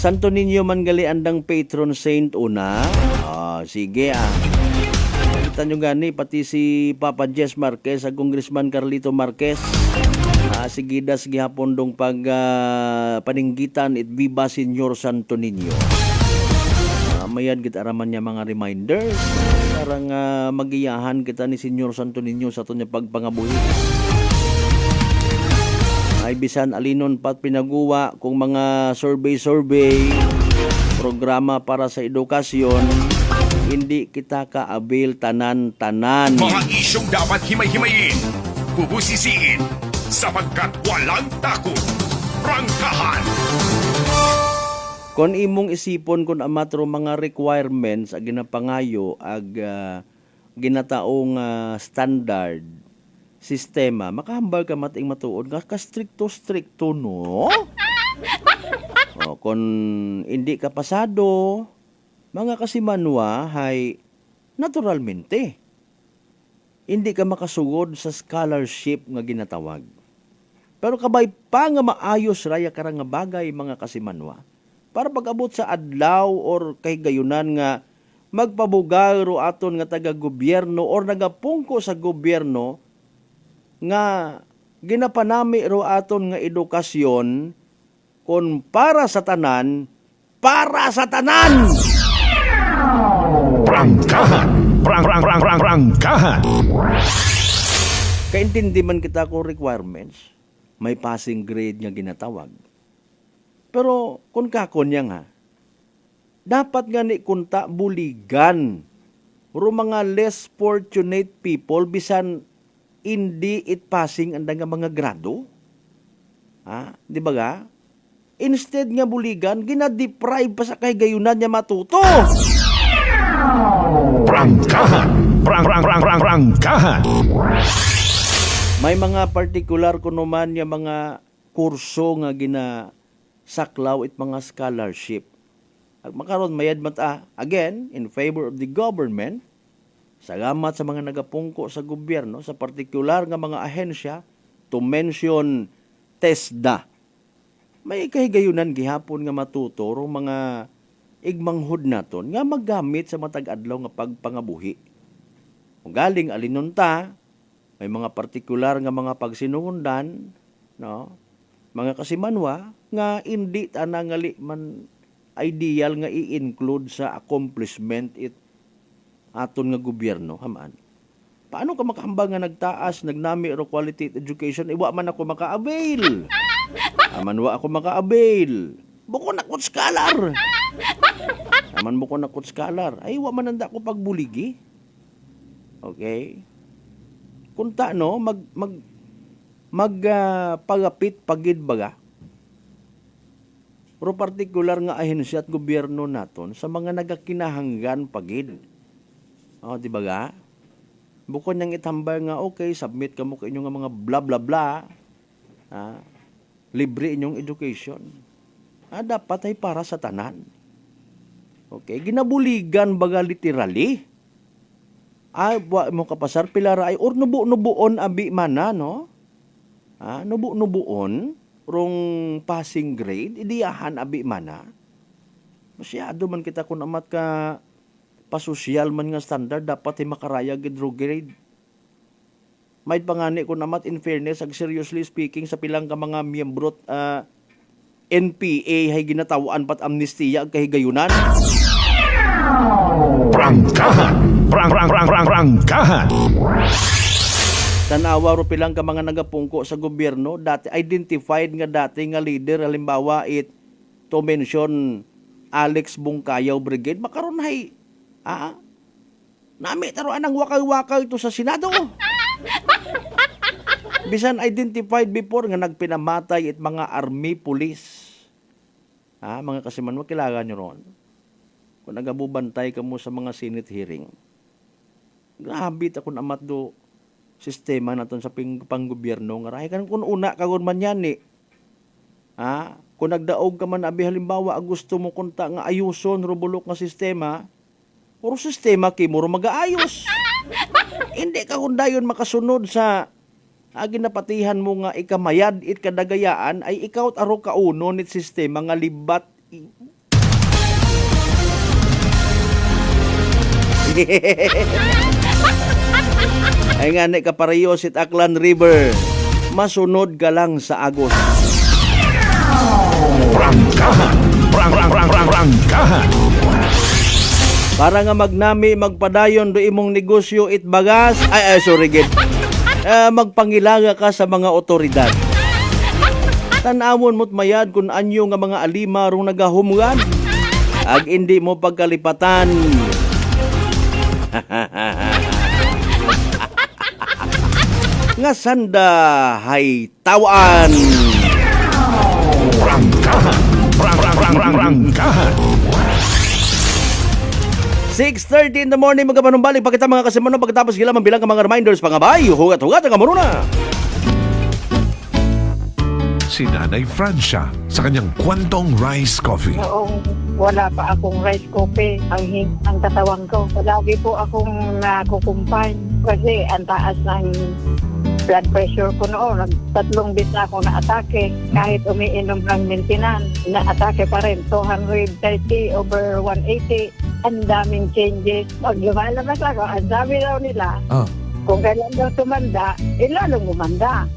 Santo Niño man gali andang patron saint una. Sige kita nyo gani pati si Papa Jess Marquez sa Congressman Carlito Marquez sigidas gihapon dong pag paninggitan it Viva Senyor Santo Niño. Mayad kita araman niya mga reminders parang magiyahan kita ni Senyor Santo Niño sa ato niya pagpangabuhi. Ay bisan alinon pat pinaguwa kung mga survey programa para sa edukasyon hindi kita ka-avail tanan-tanan. Mga isyong dapat himay-himayin, bubusisiin, sapagkat walang takot. Prangkahan. Kung imong isipon kung amatro mga requirements ag ginapangayo ag ginataong standard sistema, makahambal ka mating matuod ka stricto no? Kung hindi ka pasado, mga kasimanwa hay naturalmente hindi ka makasugod sa scholarship nga ginatawag. Pero kabay pa nga maayos raya karang nga bagay mga kasimanwa. Para pag-abot sa adlaw or kay gayunan nga magpabugal ro aton nga taga-gobyerno or nagapungko sa gobyerno nga ginapanami ro aton nga edukasyon kon para sa tanan. Prangkahan. Prangkahan. Kaintindi man kita ko requirements, may passing grade nga ginatawag. Pero kung kakon niya nga, dapat nga ni kunta buligan o mga less fortunate people bisan hindi it passing ang nga mga grado. Di ba ga? Instead nga buligan, gina-deprive pa sa kahigayunan niya matuto. Prangkahan. Prangkahan. May mga particular kuno man niya mga kurso nga saklaw it mga scholarship. At makaroon mayad mata, again, in favor of the government, salamat sa mga nagapungko sa gobyerno, sa partikular nga mga ahensya, to mention TESDA. May kahigayunan gihapon nga matuturo mga igmanghod naton nga maggamit sa matag-adlaw nga pagpangabuhi. Kung galing alinunta, may mga partikular nga mga pagsinundan, no? mga kasimanwa, nga hindi tanangali man ideal nga i-include sa accomplishment it aton nga gobyerno, hamaan. Paano ka makahambang nga nagtaas, nagnami ro quality education, iwa man ako maka-avail. Aman wa ako maka-avail. Buko na kot scholar. Aman buko na kot scholar. Ay, wa man nanda ko pagbuligi. Okay? Kunta no, pagapit pagid baga. Pero partikular nga ahensya at gobyerno naton sa mga nagakinahanggan pagid. O, di ba ga? Bukod niyang itambay nga, okay, submit ka mo ka inyong mga bla bla bla. Libre inyong education. Dapat ay para sa tanan. Okay, ginabuligan baga literally. Wa mo kapasar pilara ay or nubu-nubuon abi mana, no? Nubu-nubuon rong passing grade, idiyahan abi mana. Masyado man kita kung amat ka pasosyal man nga standard, dapat ay makaraya gidro grade. May pangani kung amat in fairness, ag seriously speaking, sa pilang ka mga miyembrot NPA hay ginatawaan pat amnestiya ag kahigayunan. Prangkahan! Prangkahan! Tanawa ro pilang ka mga nagapungko sa gobyerno, dati identified nga dati nga leader, halimbawa to mention Alex Bungkayaw Brigade, makaron hay nami taro anang wakay-wakay ito sa Senado. Bisan identified before nga nagpinamatay it mga army police. Mga kasimanwa, kilala nyo ron. Kung nagabubantay ka mo sa mga Senate hearing. Grabe ta kung amat do sistema naton sa panggobyerno nga rahay kan kun una kagon man yan kung nagdaog ka man abi halimbawa gusto mo kunta nga ayuson rubulok nga sistema, puro sistema kimo ro magaayos. Hindi ka kun dayon makasunod sa ginapatihan mo nga ikamayad it kadagayaan ay ikaw aro kauno nit sistema nga libat. Ay nga ni kapareyo sit Aklan River, masunod ka lang sa Agos. Prangkahan! Prangkahan! Para nga magnami magpadayon do imong negosyo it bagas, magpangilaga ka sa mga otoridad. Tanawon mo't mayad kung anyo nga mga alima rong nagahumugan, ag hindi mo pagkalipatan. Nga sanda hay tawaan. Prangkahan! Prangkahan! 6:30 in the morning, magapanumbalik pa kita mga kasimanong pagkatapos gila bilang ka mga reminders pangabay, hugat-hugat ang maruna. Si Nanay Francia sa kanyang Kwantong Rice Coffee. Noong wala pa akong rice coffee, ang katawan ko, lagi po akong nakukumpay kasi ang taas ng blood pressure ko noon. 3 bis na ako na-atake. Kahit umiinom ng maintenance, na-atake pa rin. 230/180. Ang daming changes. Pag lumalabas ako, ang dami daw nila. Kung kailan daw tumanda, lalong umanda.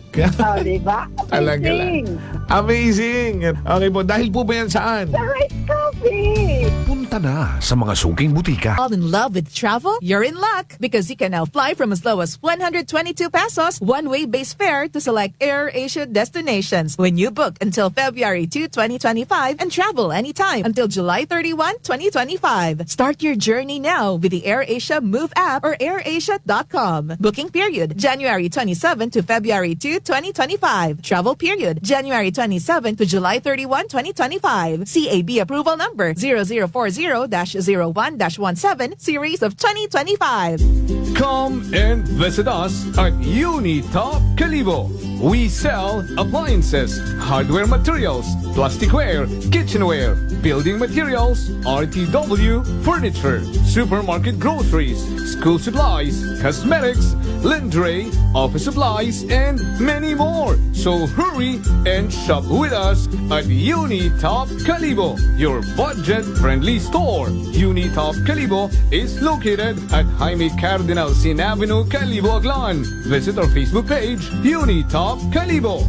Diba? Amazing! Amazing! Okay po, dahil po ba yan saan? Sa rice coffee! Punta na sa mga suking butika. All in love with travel? You're in luck because you can now fly from as low as 122 pesos one-way base fare to select AirAsia destinations when you book until February 2, 2025 and travel anytime until July 31, 2025. Start your journey now with the AirAsia Move app or airasia.com. Booking period, January 27 to February 2, 2025. Travel period, January 27 to July 31, 2025. CAB approval number 0040-01-17 series of 2025. Come and visit us at Unitop Calibo. We sell appliances, hardware materials, plasticware, kitchenware, building materials, RTW, furniture, supermarket groceries, school supplies, cosmetics, lingerie, office supplies, and many more. So hurry and shop with us at Unitop Calibo, your budget-friendly store. Unitop Calibo is located at Jaime Cardinal Sin Avenue, Calibo, Aklan. Visit our Facebook page, Unitop Calibo.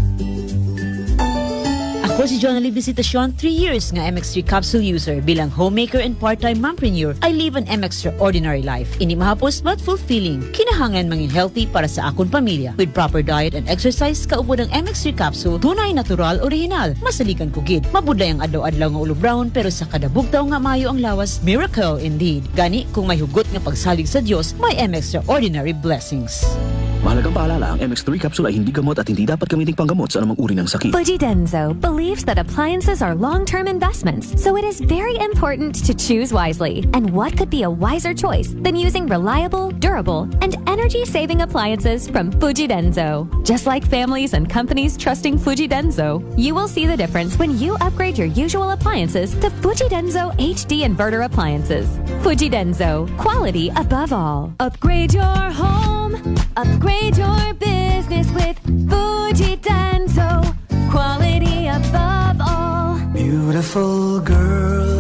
Ako si Jonalyn Visitacion, 3 years nga MX3 capsule user. Bilang homemaker and part-time mompreneur, I live an extraordinary life. Ini mahapos but fulfilling. Kinahangan mangin healthy para sa akong pamilya. With proper diet and exercise, kaupod ang MX3 capsule, tunay, natural, original. Masaligan ko gid. Mabuday ang adlaw-adlaw nga ulo brown, pero sa kada bugtaw nga mayo ang lawas, miracle indeed. Gani, kung may hugot nga pagsalig sa Dios, may extraordinary blessings. Mahalagang paalala, ang MX3 capsule ay hindi gamot at hindi dapat gamiting panggamot sa anumang uri ng sakit. Fujidenzo believes that appliances are long-term investments, so it is very important to choose wisely. And what could be a wiser choice than using reliable, durable, and energy-saving appliances from Fujidenzo? Just like families and companies trusting Fujidenzo, you will see the difference when you upgrade your usual appliances to Fujidenzo HD inverter appliances. Fujidenzo, quality above all. Upgrade your home. Upgrade your business with Fujidenzo. Quality above all. Beautiful girl.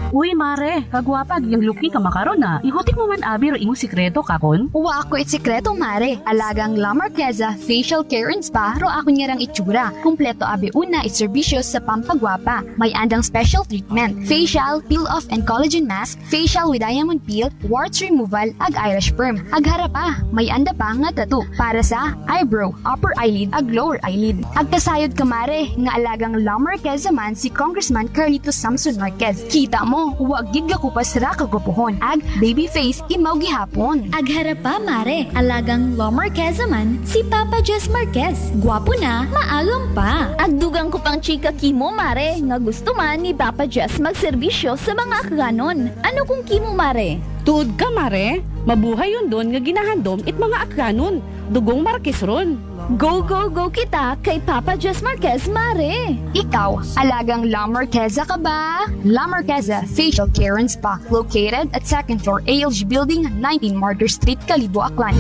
Uy, mare, kagwapag, yung luki ka makaron na. Igutik mo man abi ro imong sikreto kakon. Uwa ako sikreto, mare. Alagang La Marqueza Facial Care and Spa ro ako niyarang itsura. Kompleto abi una iserbisyo sa pampagwapa. May andang special treatment. Facial, peel-off and collagen mask, facial with diamond peel, warts removal, ag eyelash perm. Ag harapa, may anda pa nga tattoo para sa eyebrow, upper eyelid, ag lower eyelid. Ag kasayod ka, mare, nga alagang La Marqueza man si Congressman Carlito Samson Marquez. Kita mo, huwag gid ko pa sira kagupuhon. Ag baby face imaw gihapon. Ag harapa, mare, alagang La Marqueza man si Papa Jess Marquez. Gwapo na, maalam pa. Ag dugang ko pang chika kimo, mare, nga gusto man ni Papa Jess magserbisyo sa mga akganon. Ano kung kimo, mare? Tuod ka, mare. Mabuhay yun doon nga ginahandom it mga akranon. Dugong Marquez ron. Go, go, go kita kay Papa Jess Marquez, mare. Ikaw, alagang La Marqueza ka ba? La Marqueza Facial Care and Spa, located at 2nd floor ALG Building, 19 Martyr Street, Calibo, Aklan.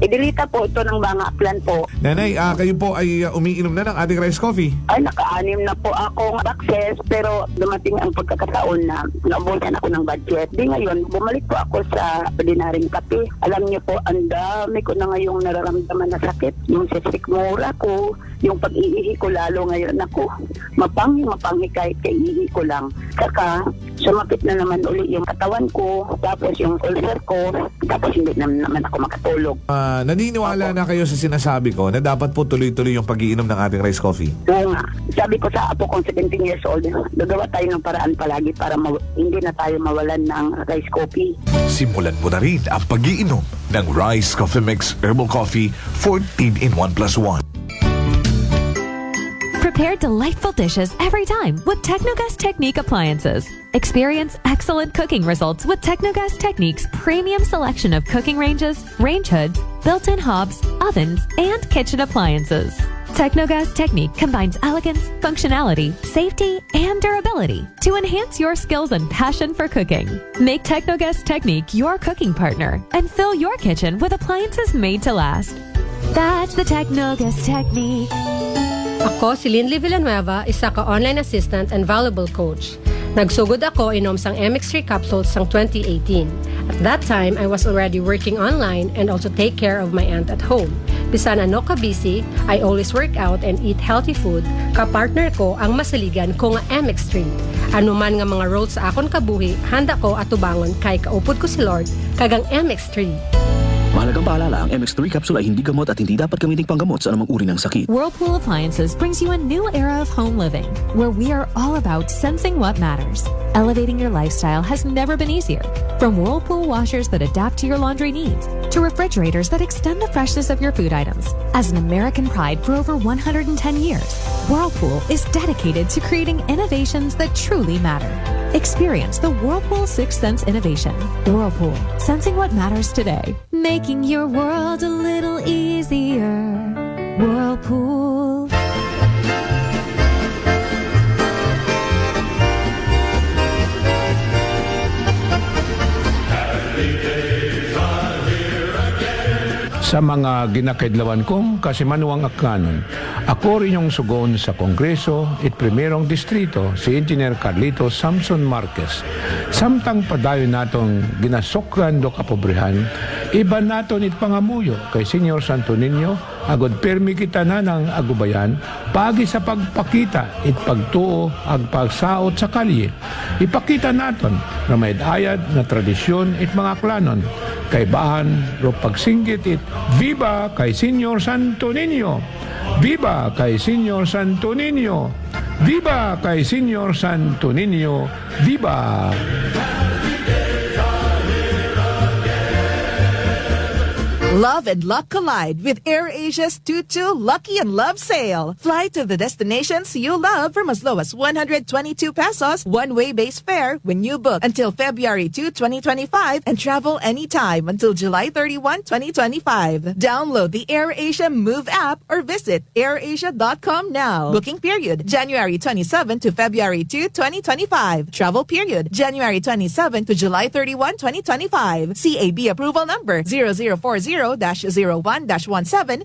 Idilita po ito ng mga plan po. Nanay, kayo po ay umiinom na ng ating rice coffee. Ay, naka-anim na po akong access, pero dumating ang pagkakataon na naubusan ako ng budget. Di ngayon, bumalik po ako sa ordinaryong kape. Alam niyo po, ang dami ko na ngayong nararamdaman na sakit. Yung sisikmura ko, yung pag-iihi ko lalo ngayon ako. Mapanghi kahit kaiihi ko lang. Saka, sumapit na naman uli yung katawan ko, tapos yung ulcer ko, tapos hindi naman ako makatulog. Naniniwala na kayo sa sinasabi ko na dapat po tuloy-tuloy yung pag-iinom ng ating rice coffee? Oo nga. Sabi ko sa apo kong 17 years old, gagawa tayo ng paraan palagi para hindi na tayo mawalan ng rice coffee. Simulan mo na rin ang pag-iinom ng Rice Coffee Mix Herbal Coffee 14 in 1+1. Prepare delightful dishes every time with Technogas Technique appliances. Experience excellent cooking results with Technogas Technique's premium selection of cooking ranges, range hoods, built-in hobs, ovens, and kitchen appliances. Technogas Technique combines elegance, functionality, safety, and durability to enhance your skills and passion for cooking. Make Technogas Technique your cooking partner and fill your kitchen with appliances made to last. That's the Technogas Technique. Ako si Linley Villanueva, isa ka online assistant and valuable coach. Nagsugod ako inom sang MX3 capsules sang 2018. At that time, I was already working online and also take care of my aunt at home. Bisan ano ka busy, I always work out and eat healthy food. Kapartner ko ang masaligan ko nga MX3. Ano man nga mga roles sa akon kabuhi, handa ko at tubangon kay kaupod ko si Lord kagang MX3. Mahalagang paalala, ang MX3 capsule ay hindi gamot at hindi dapat gamiting panggamot sa anumang uri ng sakit. Whirlpool Appliances brings you a new era of home living, where we are all about sensing what matters. Elevating your lifestyle has never been easier. From Whirlpool washers that adapt to your laundry needs, to refrigerators that extend the freshness of your food items. As an American pride for over 110 years, Whirlpool is dedicated to creating innovations that truly matter. Experience the Whirlpool Sixth Sense innovation. Whirlpool, sensing what matters today. Making your world a little easier. Whirlpool. Sa mga ginakadlawan kong kasimanuang akkanon, ako rin yung sugon sa Kongreso at Primerong Distrito si Engineer Carlito Samson Marquez Samtang padayon natong ginasokran do kapobrehan, iba naton it pangamuyo kay Senyor Santo Niño, agod permi kita na ng agubayan, pagi sa pagpakita it pagtuo ag pagsaot sa kalye. Ipakita naton na may ayad na tradisyon it mga klanon, kay bahan ro pagsinggit it, Viva kay Senyor Santo Niño! Viva kay Senyor Santo Niño! Viva kay Senyor Santo Niño! Viva! Love and luck collide with AirAsia's Tutu Lucky and Love Sale. Fly to the destinations you love from as low as 122 pesos one-way base fare when you book until February 2, 2025 and travel anytime until July 31, 2025. Download the AirAsia Move app or visit airasia.com now. Booking period January 27 to February 2, 2025. Travel period January 27 to July 31, 2025. CAB approval number 0040-01-17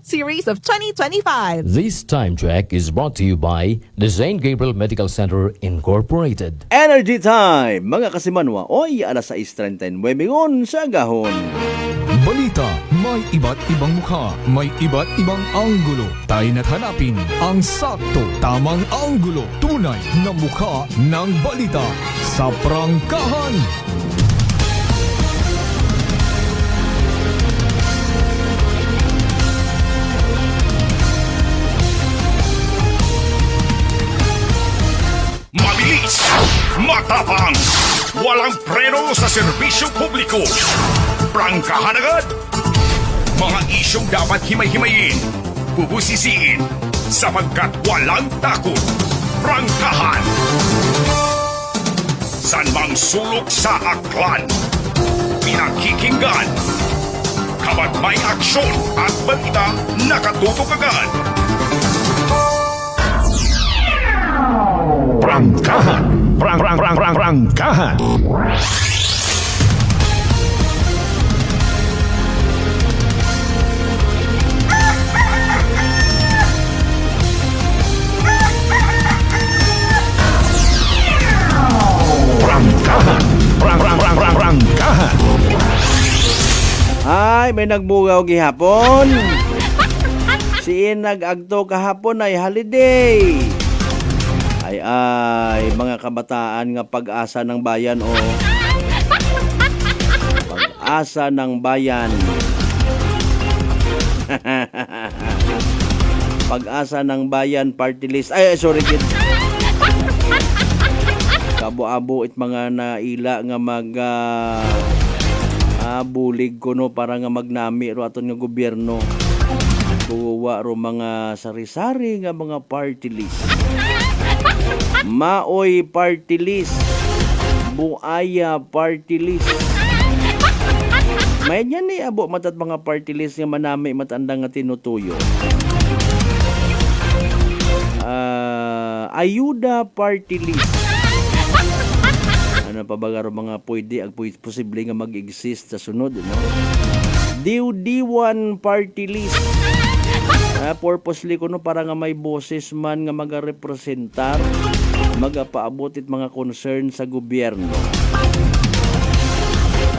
series of 2025. This time check is brought to you by the St. Gabriel Medical Center Incorporated. Energy Time, mga kasimanwa. Oy, alas 6:39 ngon sa gahon. Balita, may iba't ibang mukha, may iba't ibang anggulo. Tayo na't hanapin ang sakto, tamang anggulo, tunay na mukha ng balita sa prangkahan. Mabilis, matapang, walang preno sa serbisyo publiko. Prangkahan agad. Mga isyong dapat himay-himayin, bubusisiin, sapagkat walang takot. Prangkahan. San mang sulok sa aklan, pinakikinggan. Kapag may aksyon at balita, nakatutok agad. Prangkahan. Prangkahan. Prangkahan. Ay, may nagbugaw gihapon. Siin nag-agto kahapon ay holiday. Ay, mga kabataan nga pag-asa ng bayan o pag-asa ng bayan. Pag-asa ng bayan party list. Ay, sorry kid. Kabo-abo it mga naila nga bulig ko no para nga magnami ro aton nga gobyerno. Buwa ro mga sari-sari nga mga party list. Maoy party list, Buaya party list. May yan ni abo matat mga party list nga manami matanda nga tinutuyo. Ayuda party list. Ano pa ba mga pwede ag posible nga mag-exist sa sunod, no? Diw-diwan party list. Purposely ko no para nga may boses man nga magarepresentar, magapaabot it mga concern sa gobyerno.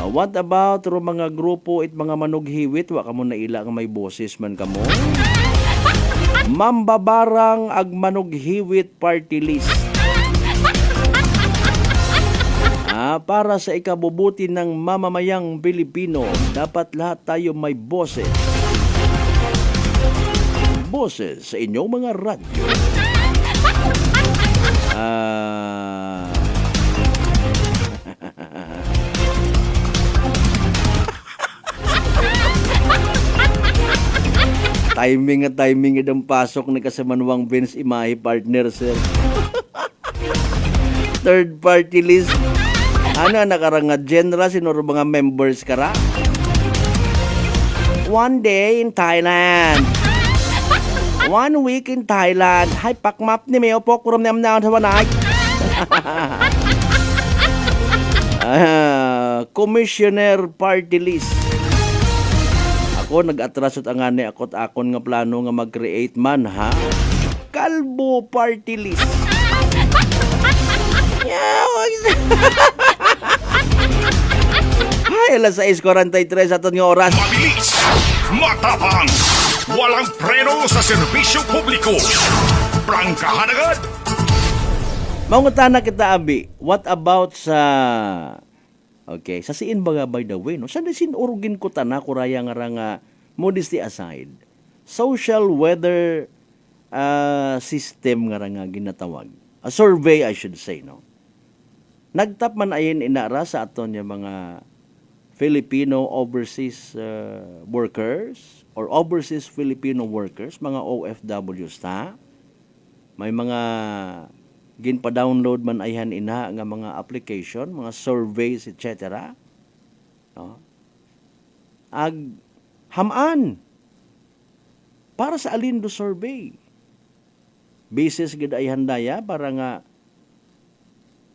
What about ro mga grupo it mga manughiwit wa kamo naila nga may boses man kamo? Mambabarang ag manughiwit party list. Para sa ikabubuti ng mamamayang Pilipino, dapat lahat tayo may boses. Boses sa inyong mga radyo. Timing idang pasok ni kasamanwang Vince Imahe partner, sir. Third party list. Ano nakaranga genre sinuro mga members kara? One day in Thailand. 1 week in Thailand. Hay pakmap ni Meo po kurom nam naon sa wanay. Commissioner party list. Ako nag-atrasot ang ani akot akon nga plano nga mag-create man ha. Kalbo party list. Ay, alas 6:43 aton nga oras. Mabilis, matapang, walang preno sa serbisyo publiko. Prangkahan agad. Maungutana kita, Abi. What about sa... Okay, sa siin baga by the way, no? Sa sinurugin ko tana, kuraya nga modesty aside, social weather system nga ginatawag. A survey, I should say, no? Nagtap man ayin inara sa aton yung mga Filipino overseas workers or overseas Filipino workers, mga OFWs ta. May mga ginpa-download man ayhan ina nga mga application, mga surveys, etc. No? Ag hamaan para sa alin do survey. Basis gid ayhan daya para nga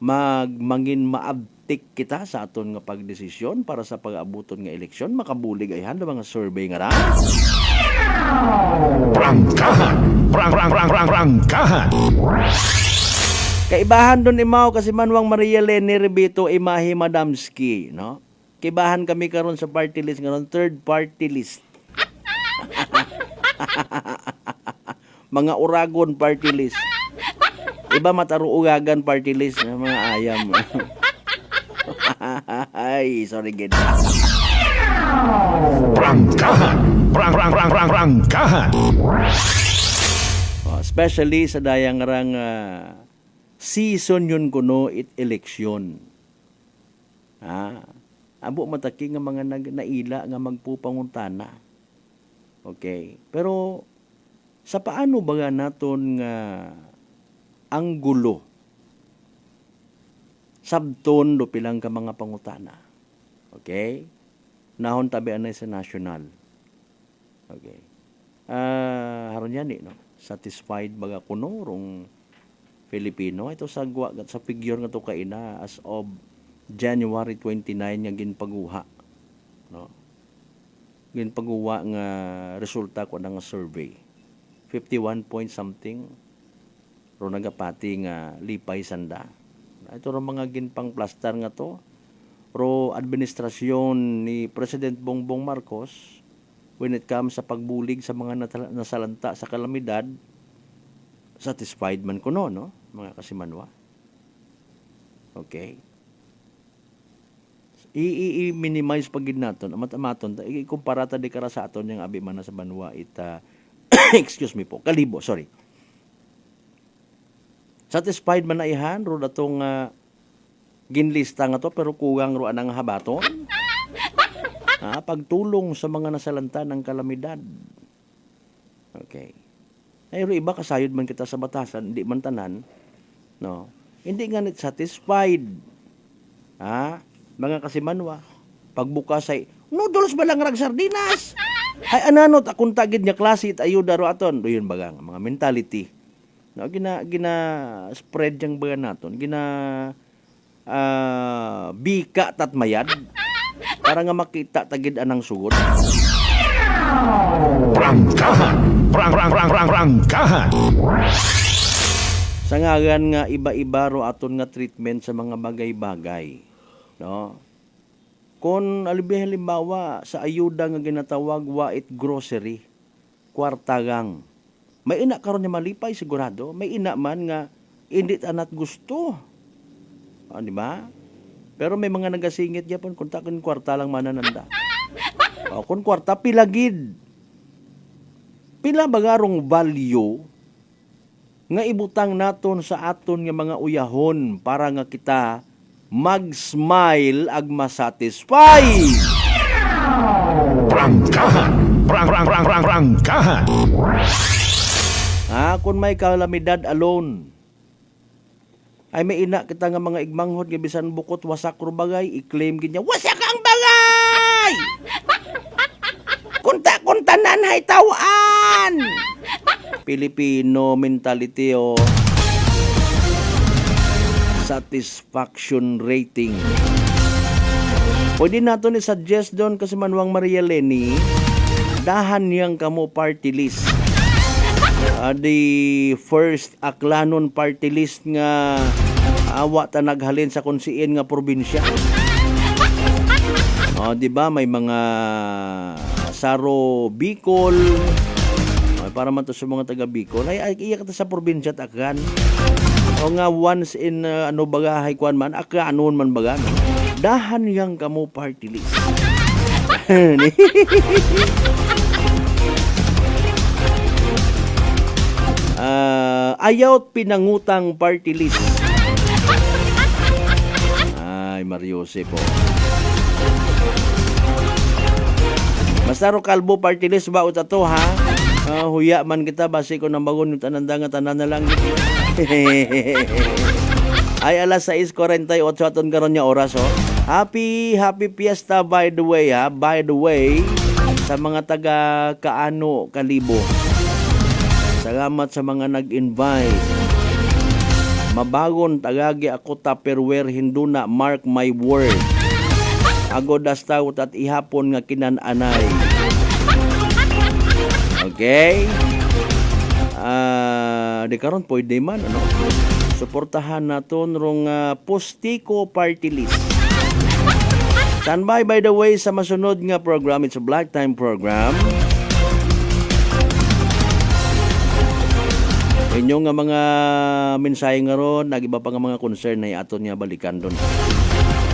mangin maabtik kita sa aton nga pagdesisyon para sa pag-abuton nga eleksyon, makabulig ayhan do mga survey nga ra. Prangkahan, prangkahan. Kaibahan doon imaw kasi Manwang Maria Leni Rebito Imahi Madamski, no? Kaibahan kami karon sa party list ngayon, third party list. Mga Uragon party list. Iba mataruugagan party list ng mga ayam. Ay, sorry gid. Prangkahan, prangkahan. Especially sa dayang rang season yun kuno it eleksyon. Abo mataki nga mga naila nga magpupanguntana. Okay. Pero sa paano ba naton nga anggulo sabton do pilang ka mga pangutana. Okay? Nahon tabi anay sa national. Okay. Haron yan no. Satisfied baga kuno rong Filipino ito sa figure nga to kaina as of January 29 nga ginpaguha, no? Ginpaguha nga resulta ko nga survey 51 point something ro nagapati nga lipay sanda. Ito ro mga ginpang plaster nga to ro administrasyon ni President Bongbong Marcos when it comes sa pagbulig sa mga nasalanta sa kalamidad. Satisfied man ko no, mga kasimanwa. Okay. I-minimize pagid naton, amat-amaton, ikumpara ta di kara sa aton yung abi man sa banwa ita excuse me po, kalibo, sorry. Satisfied man na ihan ro datong ginlista nga to pero kugang ro anang habaton. Pagtulong sa mga nasalanta ng kalamidad. Okay. Ay iba kasayod man kita sa batasan, hindi man tanan, no? Hindi nga satisfied. Mga kasimanwa, pagbukas ay noodles ba lang rag sardinas? Ay ananot akong tagid nga klase it ayuda ro aton. Do yun baga mga mentality. No, gina spread yang baga naton, bika tatmayad para nga makita tagid anang sugod. Prangkahan, prangkahan. Sa ngagan nga iba-iba ro aton nga treatment sa mga bagay-bagay, no? Kung halimbawa sa ayuda nga ginatawag wait grocery, kwartagang. May ina karon nga malipay sigurado, may ina man nga hindi tanat gusto. Di ba? Pero may mga nagasingit gyapon kung takon kwarta lang manananda. Kung kwarta pilagid. Pila bagarong value nga ibutang naton sa aton nga mga uyahon para nga kita mag-smile ag masatisfy. Prangkahan, prangkahan. Kung may kalamidad alone, ay may ina kita nga mga igmanghod nga bisan bukot wasak ro bagay, i-claim gid niya wasak ang bagay. Kunta-kuntanan hay tawaan. Filipino mentality satisfaction rating. Pwede nato ni suggest doon kasi Manwang Maria Leni, dahan niyang kamo party list. The first aklanon party list nga awa ta naghalin sa konsiin nga probinsya. Di ba may mga Saro Bicol. Para man to sa mga taga Bicol ay iya ka sa probinsya at akan. O nga once in baga haikuan man anon man baga. Dahan yang kamo party list. Ayaw pinangutang party list. Ay, Mariose po. Masaro kalbo party list ba utato ha? Huya man kita base ko nang bagon yung tanan na lang. Ay alas 6:48 aton karon nya oras Happy fiesta by the way ha. By the way sa mga taga Kaano Kalibo. Salamat sa mga nag-invite. Mabagon tagagi ako Tupperware hinduna mark my word. Agod astawt at ihapon nga kinananay. Okay? Di karon pwede man suportahan naton rong Postico Party List. Standby by the way sa masunod nga program, it's a Black Time program. Inyong nga mga mensahe nga ron, nagiba pa nga mga concern na aton nga balikan doon.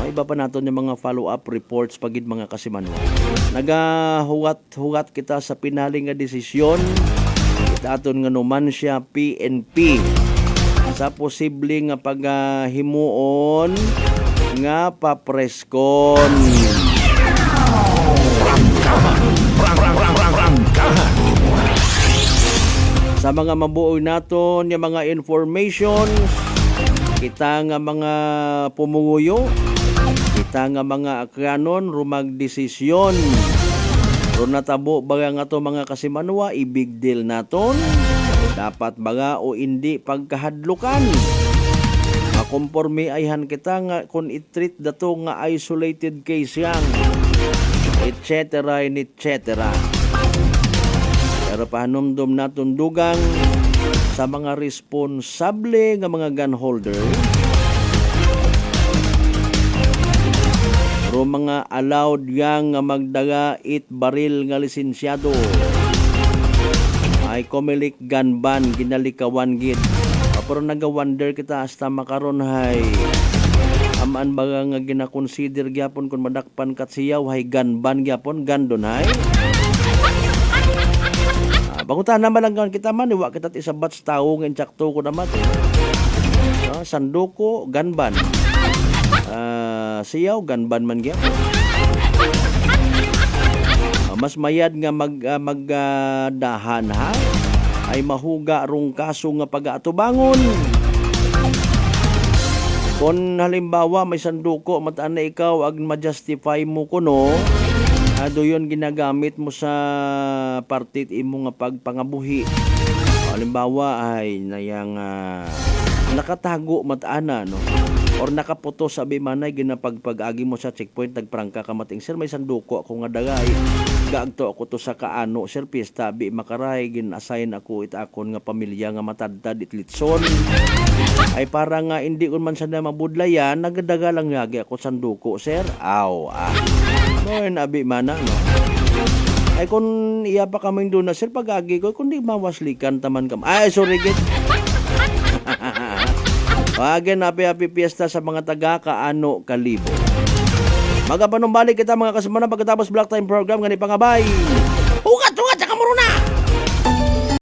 Iba pa naton yung mga follow-up reports pagid mga kasimanwa. Nagahugat kita sa pinaling nga desisyon. Kita aton nga Numancia PNP sa posible nga paghimuon nga papreskon. Sa mga mabuoy naton yung mga information, kita nga mga pumunguyo, kita nga mga akranon rumag desisyon. Ro natabo baga nga to mga kasimanwa, ibig deal naton. Dapat baga o hindi pagkahadlukan. Makomporme ayhan kita nga kung i-treat dato nga isolated case yang etc. Pero pahanumdum naton dugang sa mga responsable nga mga gun holder ro mga allowed yang nga magdaga it baril nga lisensyado ay Comelec gun ban ginalikawan gid. Pero naga-wonder kita hasta makaron hay amaan baga nga gina-consider gyapon kung madakpan kat siyaw hay gun ban gyapon gandon hay. Bangutan naman lang kita man, iwa kita isabat sa tao ng insakto ko naman. Sanduko, ganban. Siyaw, ganban man gyap. Mas mayad nga magdahan ha, ay mahuga rong kaso nga pag-atubangon. Kung halimbawa may sanduko, mataan na ikaw, ag ma-justify mo kuno, doon ginagamit mo sa partit imo nga pagpangabuhi. Halimbawa ay nayang nakatago matana no or nakaputo sa bimanay ginapagpag-agi mo sa checkpoint nagprangka ka mating sir may sanduko ako nga dagay gaagto ako to sa Kaano sir pista bi makaray gin-assign ako itakon nga pamilya nga matadtad itlitson ay para nga hindi kun man sana mabudlayan nagadaga lang yagi ako sanduko sir noon abi mana no ay kung iya pa kaming doon na sir pag-agi ko kundi mawaslikan taman kam ay sorry git Again, happy fiesta sa mga taga Kaano Kalibo. Magapanumbalik kita mga kasamana pagkatapos Black Time program. Ganit pangabay.